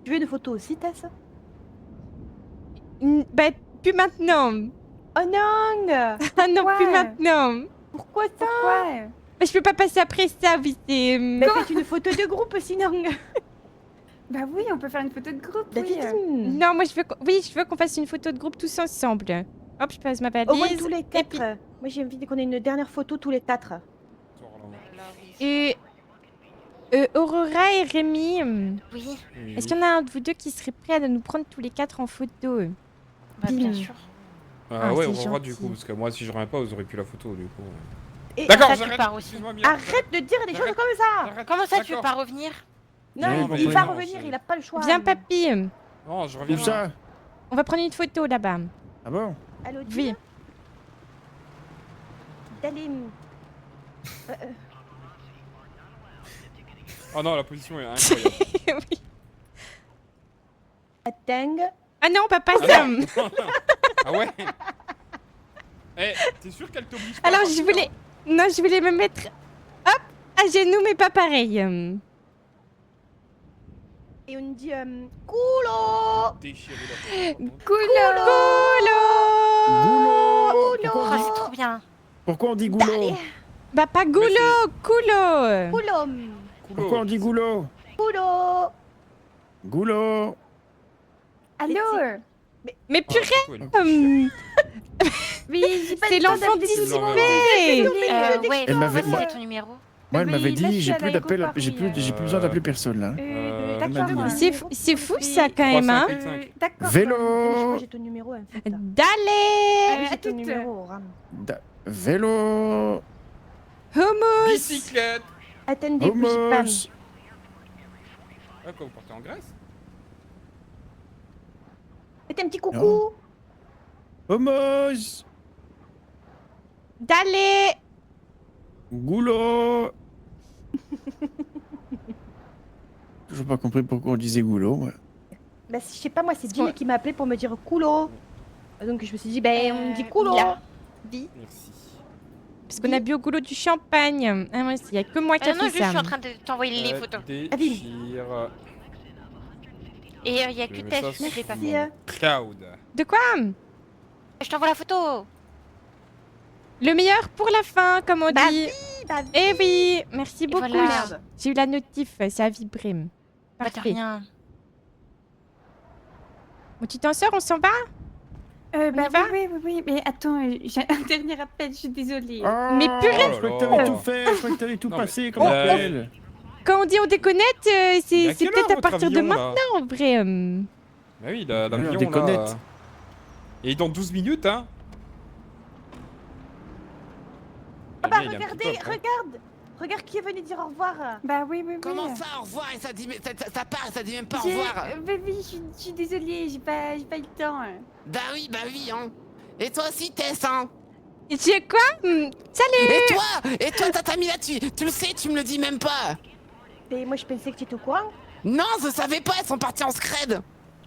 Tu veux une photo aussi, Tess? Bah, plus maintenant. Oh non. Ah non, plus Ouais. maintenant. Pourquoi ça? Pourquoi? Bah, je peux pas passer après ça, oui, c'est... Mais faites une photo de groupe, sinon. Bah oui, on peut faire une photo de groupe. Bah, Oui. dis-nous. Non, moi, je veux qu'on fasse une photo de groupe tous ensemble. Hop, je passe ma Au moins valise. tous les 4. Moi, j'ai envie qu'on ait une dernière photo tous les 4. Et... Aurora et Rémi, Oui, est-ce qu'il y en a un de vous deux qui serait prêt à nous prendre tous les 4 en photo? bah, bien sûr. Ah, ouais, c'est on va voir du gentil. coup, parce que moi, si je reviens pas, vous aurez plus la photo, du coup. Et D'accord, ça, tu j'arrête. pars aussi. Excuse-moi, Mia. arrête de dire des choses J'arrête. comme ça. J'arrête. Comment ça, tu veux D'accord. pas revenir? Non, Non, il mais va non, revenir, c'est- il a pas le choix. Viens, papy. Non, je Où reviens. ça? On va prendre une photo là-bas. Ah bon? Allô, Oui. d'aller... Oh non, la position est incroyable. Oui. Ateng. Ah non, papa, Ah ça. non. Ah ouais. Eh, t'es sûr qu'elle t'oblige pas à Alors, partir, je voulais... Non, je voulais me mettre... Hop, à genoux, mais pas pareil. Et on dit culo. Déchirer la porte. Goulot. Goulot. Oh, c'est trop bien. Pourquoi on dit goulot? Dale. Bah pas goulot, coulo. Culo. Pourquoi on dit goulot? Culo. Goulot. Allô? Mais Ah, purée, c'est cool. Oui, j'ai pas c'est le temps l'enfant d'appeler tout de suite. discret. Ouais, Elle m'avait- c'est moi- ton numéro. Moi, elle Oui, m'avait là, je dit, suis j'ai à plus d'appel, l'aéroport, j'ai oui, plus besoin d'appeler personne là. D'accord. m'a dit. C'est fou ça quand même, hein. D'accord. Je Vélo. crois que j'ai ton numéro en fait. D'aller. Oui, j'ai à ton toute. numéro, Ram. Vélo. Hummus. Bicyclette. Attendez, bougez pas. Hummus. Ah, quoi, vous partez en Grèce? Faites un petit coucou. Non. Hummus. D'aller. Goulot. Toujours pas compris pourquoi on disait goulot, moi. Bah, je sais pas, moi, c'est Jim qui m'a appelé pour me dire culo. Donc je me suis dit, ben, on dit culo. Mila. Dis. Merci. Parce qu'on a bu au goulot du champagne. Ah, moi, il y a que moi qui a Non, fait juste, je ça. suis en train de t'envoyer les photos. Déchire. Et il y a que Je mets Tess ça qui l'ai pas sur fait. mon Cloud. De quoi? Je t'envoie la photo. Le meilleur pour la fin, comme on Bah dit. Bah, Eh oui, merci beaucoup. voilà. J'ai eu la notif, ça a vibré. Bah, de Parfait. rien. Bon, tu t'en sors, on s'en va? Bah y va oui, mais attends, j'ai un dernier appel, je suis désolée. Mais purée. Je crois que t'avais tout fait, je crois que t'avais tout Non, mais- passé comme Oh. appel. Quand on dit on déconnecte, Il c'est a quelle peut-être heure, à partir de votre avion, là maintenant, en vrai. Bah oui, Oui, on l'avion là. déconnecte. Et dans 12 minutes, hein. Ah bah Le mien, il est un regardez, petit peu, hein. regarde. Regarde qui est venu dire au revoir. Bah oui. Comment ça, au revoir? Et ça dit, ça part, ça dit même pas au J'ai- revoir. Bah oui, je suis désolée, j'ai pas eu le temps. Bah oui, hein. Et toi aussi, Tess, hein. Et tu es quoi? Salut. Et toi, t'as mis là-dessus. Tu le sais, tu me le dis même pas. Et moi je pensais que tu étais au courant. Non, je savais pas, elles sont parties en scred.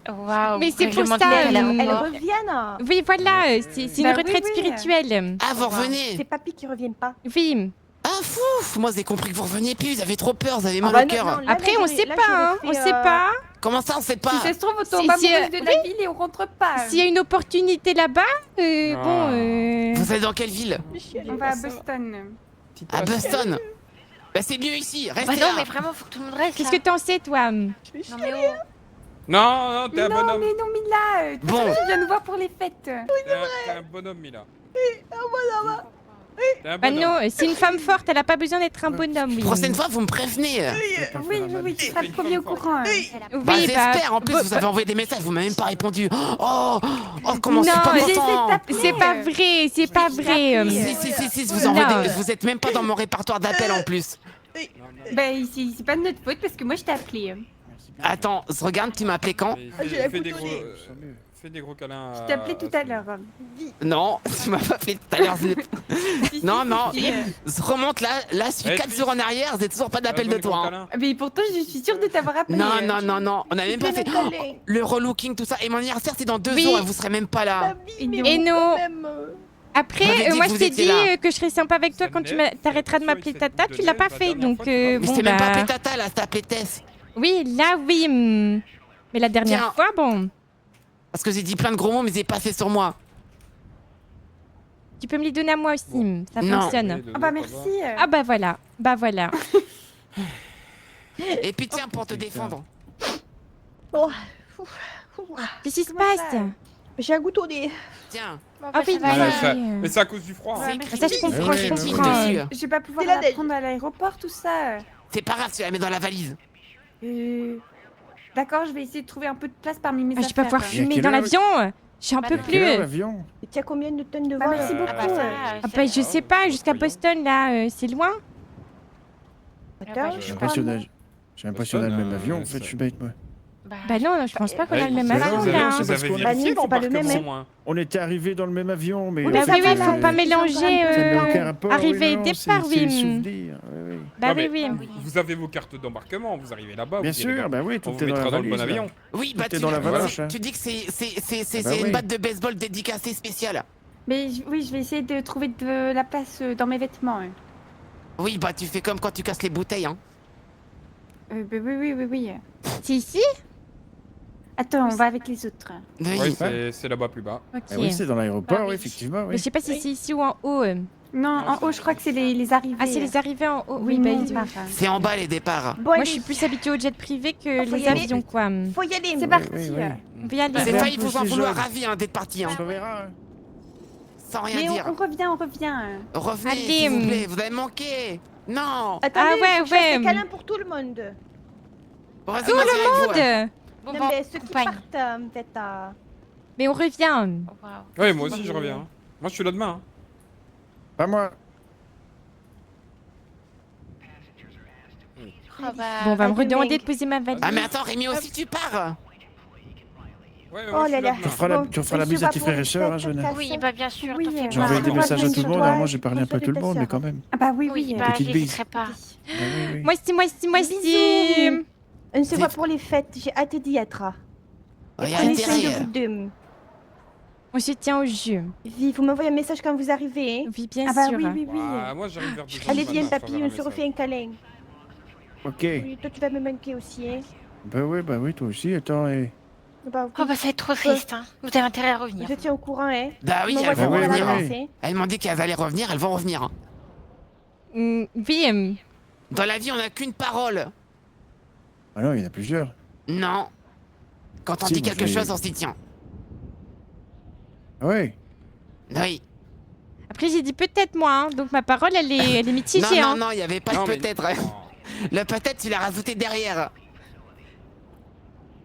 Waouh. Mais c'est pour règlement de ça, compte à Elles l'aéroport. reviennent. Oui, voilà, c'est une Bah oui, retraite oui. spirituelle. Ah, vous C'est revenez. papy qui reviennent pas. Oui. Ah, fouf. Moi, j'ai compris que vous reveniez plus. Vous avez trop peur, vous avez mal bah au non, cœur. non, là, Après, on j'aurais- sait là, pas, hein. j'aurais On fait, sait pas. Comment ça, on sait pas? Si ça se trouve, on tombe Si- amoureuse de la ville et on rentre pas. S'il y a une opportunité là-bas, Ah. bon. Vous êtes dans quelle ville? On va à Boston. Petite À passe. Boston. Bah, c'est mieux ici. Restez Bah non, là. mais vraiment, faut que tout le monde reste. Qu'est-ce là. que t'en sais, toi? Non, mais oh. Non, t'es un Non, bonhomme. mais non, Mila, Bon. tu viens nous voir pour les fêtes. T'es un bonhomme, Mila. T'es un Bah bonhomme. non, c'est une femme forte, elle a pas besoin d'être un bonhomme. Oui, Prochaine fois, vous me prévenez. Oui, tu seras le premier au courant. Oui, Bah, j'espère. En plus, vous avez envoyé des messages, vous m'avez même pas répondu. Oh, comment je suis Non, pas j'ai content. c'est pas vrai, c'est pas vrai. Si, vous envoyez Non. vous êtes même pas dans mon répertoire d'appels en plus. Bah, c'est pas de notre faute parce que moi je t'ai appelé. Attends, regarde, tu m'as appelé quand? Fais des gros câlins. Je t'ai appelé tout à l'heure. Non, tu m'as pas appelé tout à l'heure. Non, je remonte là, je suis 4 jours en arrière, j'ai toujours pas d'appel de toi. Hein. Mais pourtant, je suis sûre de t'avoir appelé. Non, on a même pas fait le relooking, tout ça. Et mon anniversaire, c'est dans 2 Oui. jours et vous serez même pas là. Et non. Après, Vous m'avez dit moi que je vous t'ai étiez dit là. que je serais sympa avec toi quand t'arrêteras de m'appeler Tata, tu l'as pas fait, donc Mais bon c'est même pas appelé bah... Tata là, c'est appelé Tess. Oui, là oui, mais la dernière Tiens. fois, bon... Parce que j'ai dit plein de gros mots, mais j'ai pas fait sur moi. Tu peux me les donner à moi aussi, ça Non. fonctionne. Ah bah merci. Ah bah voilà. Et puis tiens, pour te défendre. Qu'est-ce qui se Comment ça passe? J'ai un goutte au nez. Tiens, Ah oui, ça va Ouais, aller. ça- Mais c'est à cause du froid. Ouais, hein. merci. Ça je comprends, Ouais, je ouais, comprends. dessus. Je vais pas pouvoir C'est la la neige. prendre à l'aéroport, tout ça. C'est pas grave, tu la mets dans la valise. D'accord, je vais essayer de trouver un peu de place parmi mes Ah, je vais pas pouvoir affaires. fumer quelle dans heure l'avion. J'en peux Quelle heure plus. l'avion? Et tu as combien de tonnes de Bah, vol merci beaucoup. Ah bah ça, Ah bah je sais pas, jusqu'à Boston là, c'est loin. Attends, je J'ai crois, l'impression d'être- j'ai l'impression d'être le même avion, en fait, ça- je suis bête, moi. Bah non, je pense pas qu'on a le même Bah non, avion, vous avez- là. c'est Vous parce avez qu'on- vérifié c'est pas le même, l'embarquement, hein. On était arrivés dans le même avion, mais... Oui, Bah ça oui, va, oui, là, faut pas ils mélanger sont quand Ça même n'a aucun rapport. arrivée et non, départ, c'est le oui. souvenir. Oui, oui. Bah Non, oui, mais oui. Vous avez vos cartes d'embarquement, vous arrivez là-bas. Bien vous y allez sûr, dans- bah oui, On tout vous est dans la mettra dans le bon valise, là. avion. Oui, bah Tout est tu dans la voilà. valise, hein. Tu dis que c'est bah une oui. batte de baseball dédicacée spéciale. Mais oui, je vais essayer de trouver de la place dans mes vêtements. Hein. Oui, bah tu fais comme quand tu casses les bouteilles, hein. Bah oui. C'est ici? Attends, on va avec les autres. Oui, c'est là-bas plus bas. Ok. Ah oui, c'est dans l'aéroport, Ah oui, oui. effectivement. Mais Oui. je sais pas si c'est ici ou en haut. Non, en haut, je crois que c'est les arrivées. Ah, c'est les arrivées en haut. Oui, Oui, bah, non, ils- par- C'est en bas les départs. Bon, moi, allez, je suis plus habituée aux jets privés que Faut y les aller. avions, quoi. faut y aller. C'est Oui, parti. oui, oui. On peut y aller. C'est bon, failli tous vous en les vouloir jeunes. ravi hein, d'être parti, hein. On verra. Hein. Sans rien Mais dire. on revient. Revenez, Allez, s'il vous plaît, vous avez manqué. Non. Attendez, Ah ouais, faut que je fasse ouais. des câlins pour tout le monde. Vas-y, Tout vas-y, avec vous, le hein. monde. Bon, Non, bon, mais ceux qui compagne. partent, peut-être à... Mais on revient. Waouh. Ouais, moi aussi je reviens. hein. Moi je suis là demain. hein. Pas moi. Oh, bah, Bon, on va me demain. redemander de poser ma valise. Ah mais attends, Rémi aussi tu pars. Ouais, Oh là là. Tu feras la bise à tes frères et sœurs, hein, jeune. Oui, bah bien sûr. Oui, t'en fais J'ai J'ai pas. envoyé des on messages à revient tout le chez monde, toi. hein, moi j'ai parlé un peu à tout le monde, mais quand même. Ah bah oui, Oui, oui. bah Petite bise. j'hésiterai pas. Ah oui, oui. Moi aussi. Bisous. On se C'est- voit pour les fêtes, j'ai hâte d'y être. Il y a Prenez soin de intérêt. vous deux. On se tient au jus. Vie, vous m'envoyez un message quand vous arrivez. Hein. Oui, bien Ah bah sûr. oui. Ah, moi j'arrive vers 2h. Allez, viens, papy, on se refait un câlin. Ok. Oui, toi, tu vas me manquer aussi, hein. Bah oui, toi aussi, attends. Et... Bah, Oh, bah ça va être trop triste. Hein. Vous avez intérêt à revenir. je tiens au courant, hein. Bah oui, M'envoie elles ça vont oui, pour la oui, revenir. oui. vacances, hein. Elles m'ont dit qu'elles allaient revenir, elles vont revenir. hein. Oui. Dans la vie, on n'a qu'une parole. Ah non, il y en a plusieurs. Non. Quand on Si, dit moi, quelque j'ai- chose, on s'y tient. Ah ouais. Oui. Après, j'ai dit peut-être moi, hein, donc ma parole, elle est mitigée. Non, hein. non, il n'y avait pas Non, de mais- peut-être. Le peut-être, tu l'as rajouté derrière.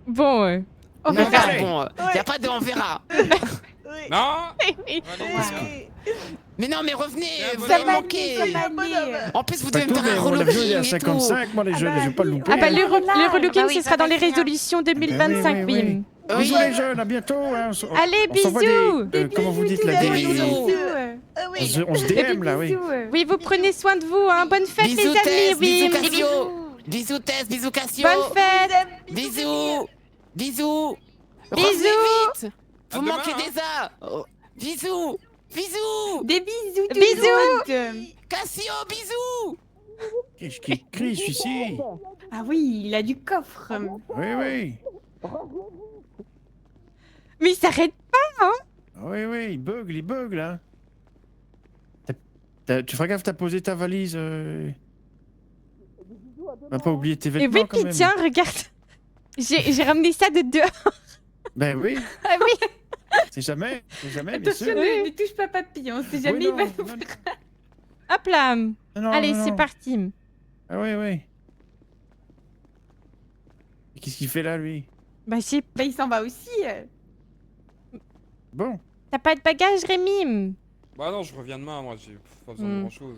Bon, On verra. verra. Bon, il n'y a pas de on verra. Non oui. Allez, Mais non, mais revenez, vous Ça avez va manqué. aller, ça va aller. En plus, vous Pas devez me tout, mais faire un mon avion il est à relooking et tout. 55, moi les jeunes, bah je vais pas le oui. louper. Ah bah hein. le relooking, Bah oui, ce sera dans les revenir. résolutions 2025, Bah oui, oui, oui. Oui. Bisous les jeunes, à bientôt. Hein. Allez, On s'envoie bisous. des, comment vous dites là, Des des bisous. Ah oui. On se DM là, oui. Oui, vous prenez soin de vous, hein. Bonne fête, Bisous les Tess, amis, oui. bisous Cassio. Bisous Tess, bisous Cassio. Bonne fête. Bisous. Bisous. Bisous. Revenez vite. À Vous demain, manquez hein. déjà. Oh. Bisous. Bisous. Des bisous, tout Bisous. le monde. Cassio, bisous. Qu'est-ce qui crie celui-ci? Ah oui, il a du coffre. Oui, oui. Mais il s'arrête pas. Oui, oui, il bug là. Tu feras gaffe, t'as posé ta valise. On va pas oublier tes Et vêtements oui, quand puis même. tiens, regarde. J'ai ramené ça de dehors. Ben oui, Ah oui. c'est jamais, bien Attention, sûr. ne touche pas papy, on sait jamais, Oui, il va non, nous non, Hop là. non, non, Allez, non, c'est non. parti. Ah oui, oui. Et qu'est-ce qu'il fait là, lui? Bah, Bah, il s'en va aussi. Bon. t'as pas de bagages, Rémi? Bah non, je reviens demain, moi j'ai pas besoin de grand chose.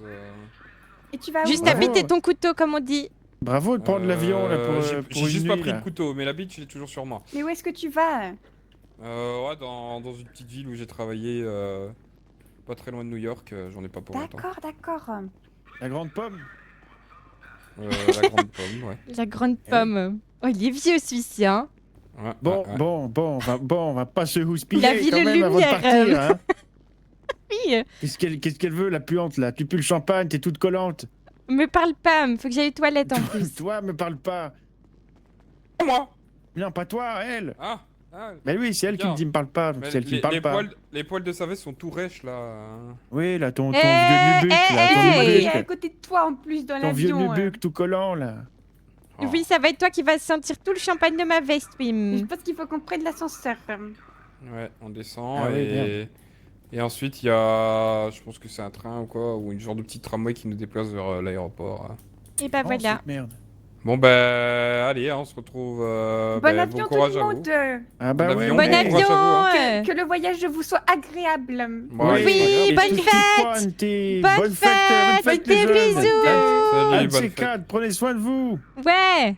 Et tu vas Juste où Bravo. habiter ton couteau, comme on dit. Bravo de prendre l'avion là pour, J'ai pour une juste pas nuit, pris là. le couteau, mais la bite il est toujours sur moi. Mais où est-ce que tu vas? Ouais, dans une petite ville où j'ai travaillé, pas très loin de New York, j'en ai pas pour longtemps. D'accord. La grande pomme. La grande pomme, ouais. La grande pomme. Oh, il est vieux, celui-ci, hein. Ouais, Bon, ouais, ouais. bon, on va pas se houspiller La ville quand même avant de lumière, partir. Hein. Oui. Qu'est-ce qu'elle veut, la puante, là? Tu pues le champagne, t'es toute collante. Me parle pas, faut que j'aille aux toilettes en plus. Toi, me parle pas. Moi Non, pas toi, elle. Ah Mais oui, c'est elle qui Bien. me dit me parle pas, donc Mais c'est elle qui me parle pas. les poils de sa veste sont tout rêches là. hein. Oui, là, ton Eh, vieux nubuck, eh, là, ton eh. Il est nubuck. à côté de toi en plus dans Ton vieux l'avion. nubuck tout collant, là. Oh. Oui, ça va être toi qui vas sentir tout le champagne de ma veste, Je oui. pense qu'il faut qu'on prenne l'ascenseur. Ouais, on descend Ah oui, et ensuite il y a, je pense que c'est un train ou quoi, ou une genre de petit tramway qui nous déplace vers l'aéroport. Et bah Oh, voilà. cette merde. Bon bah allez, hein, on se retrouve. Bon Bah, avion bon tout courage le à vous. monde. Ah bah Bon ouais. avion, Bon bon courage à avion. vous, hein. Que le voyage vous soit agréable. Bon, Oui, allez, Oui, pas grave. bonne tutti fête. quanti. Bonne Bonne fête, fête. les Des jeunes. bisous. Un Salut, de bonne ces fête. quatre, prenez soin de vous. Ouais.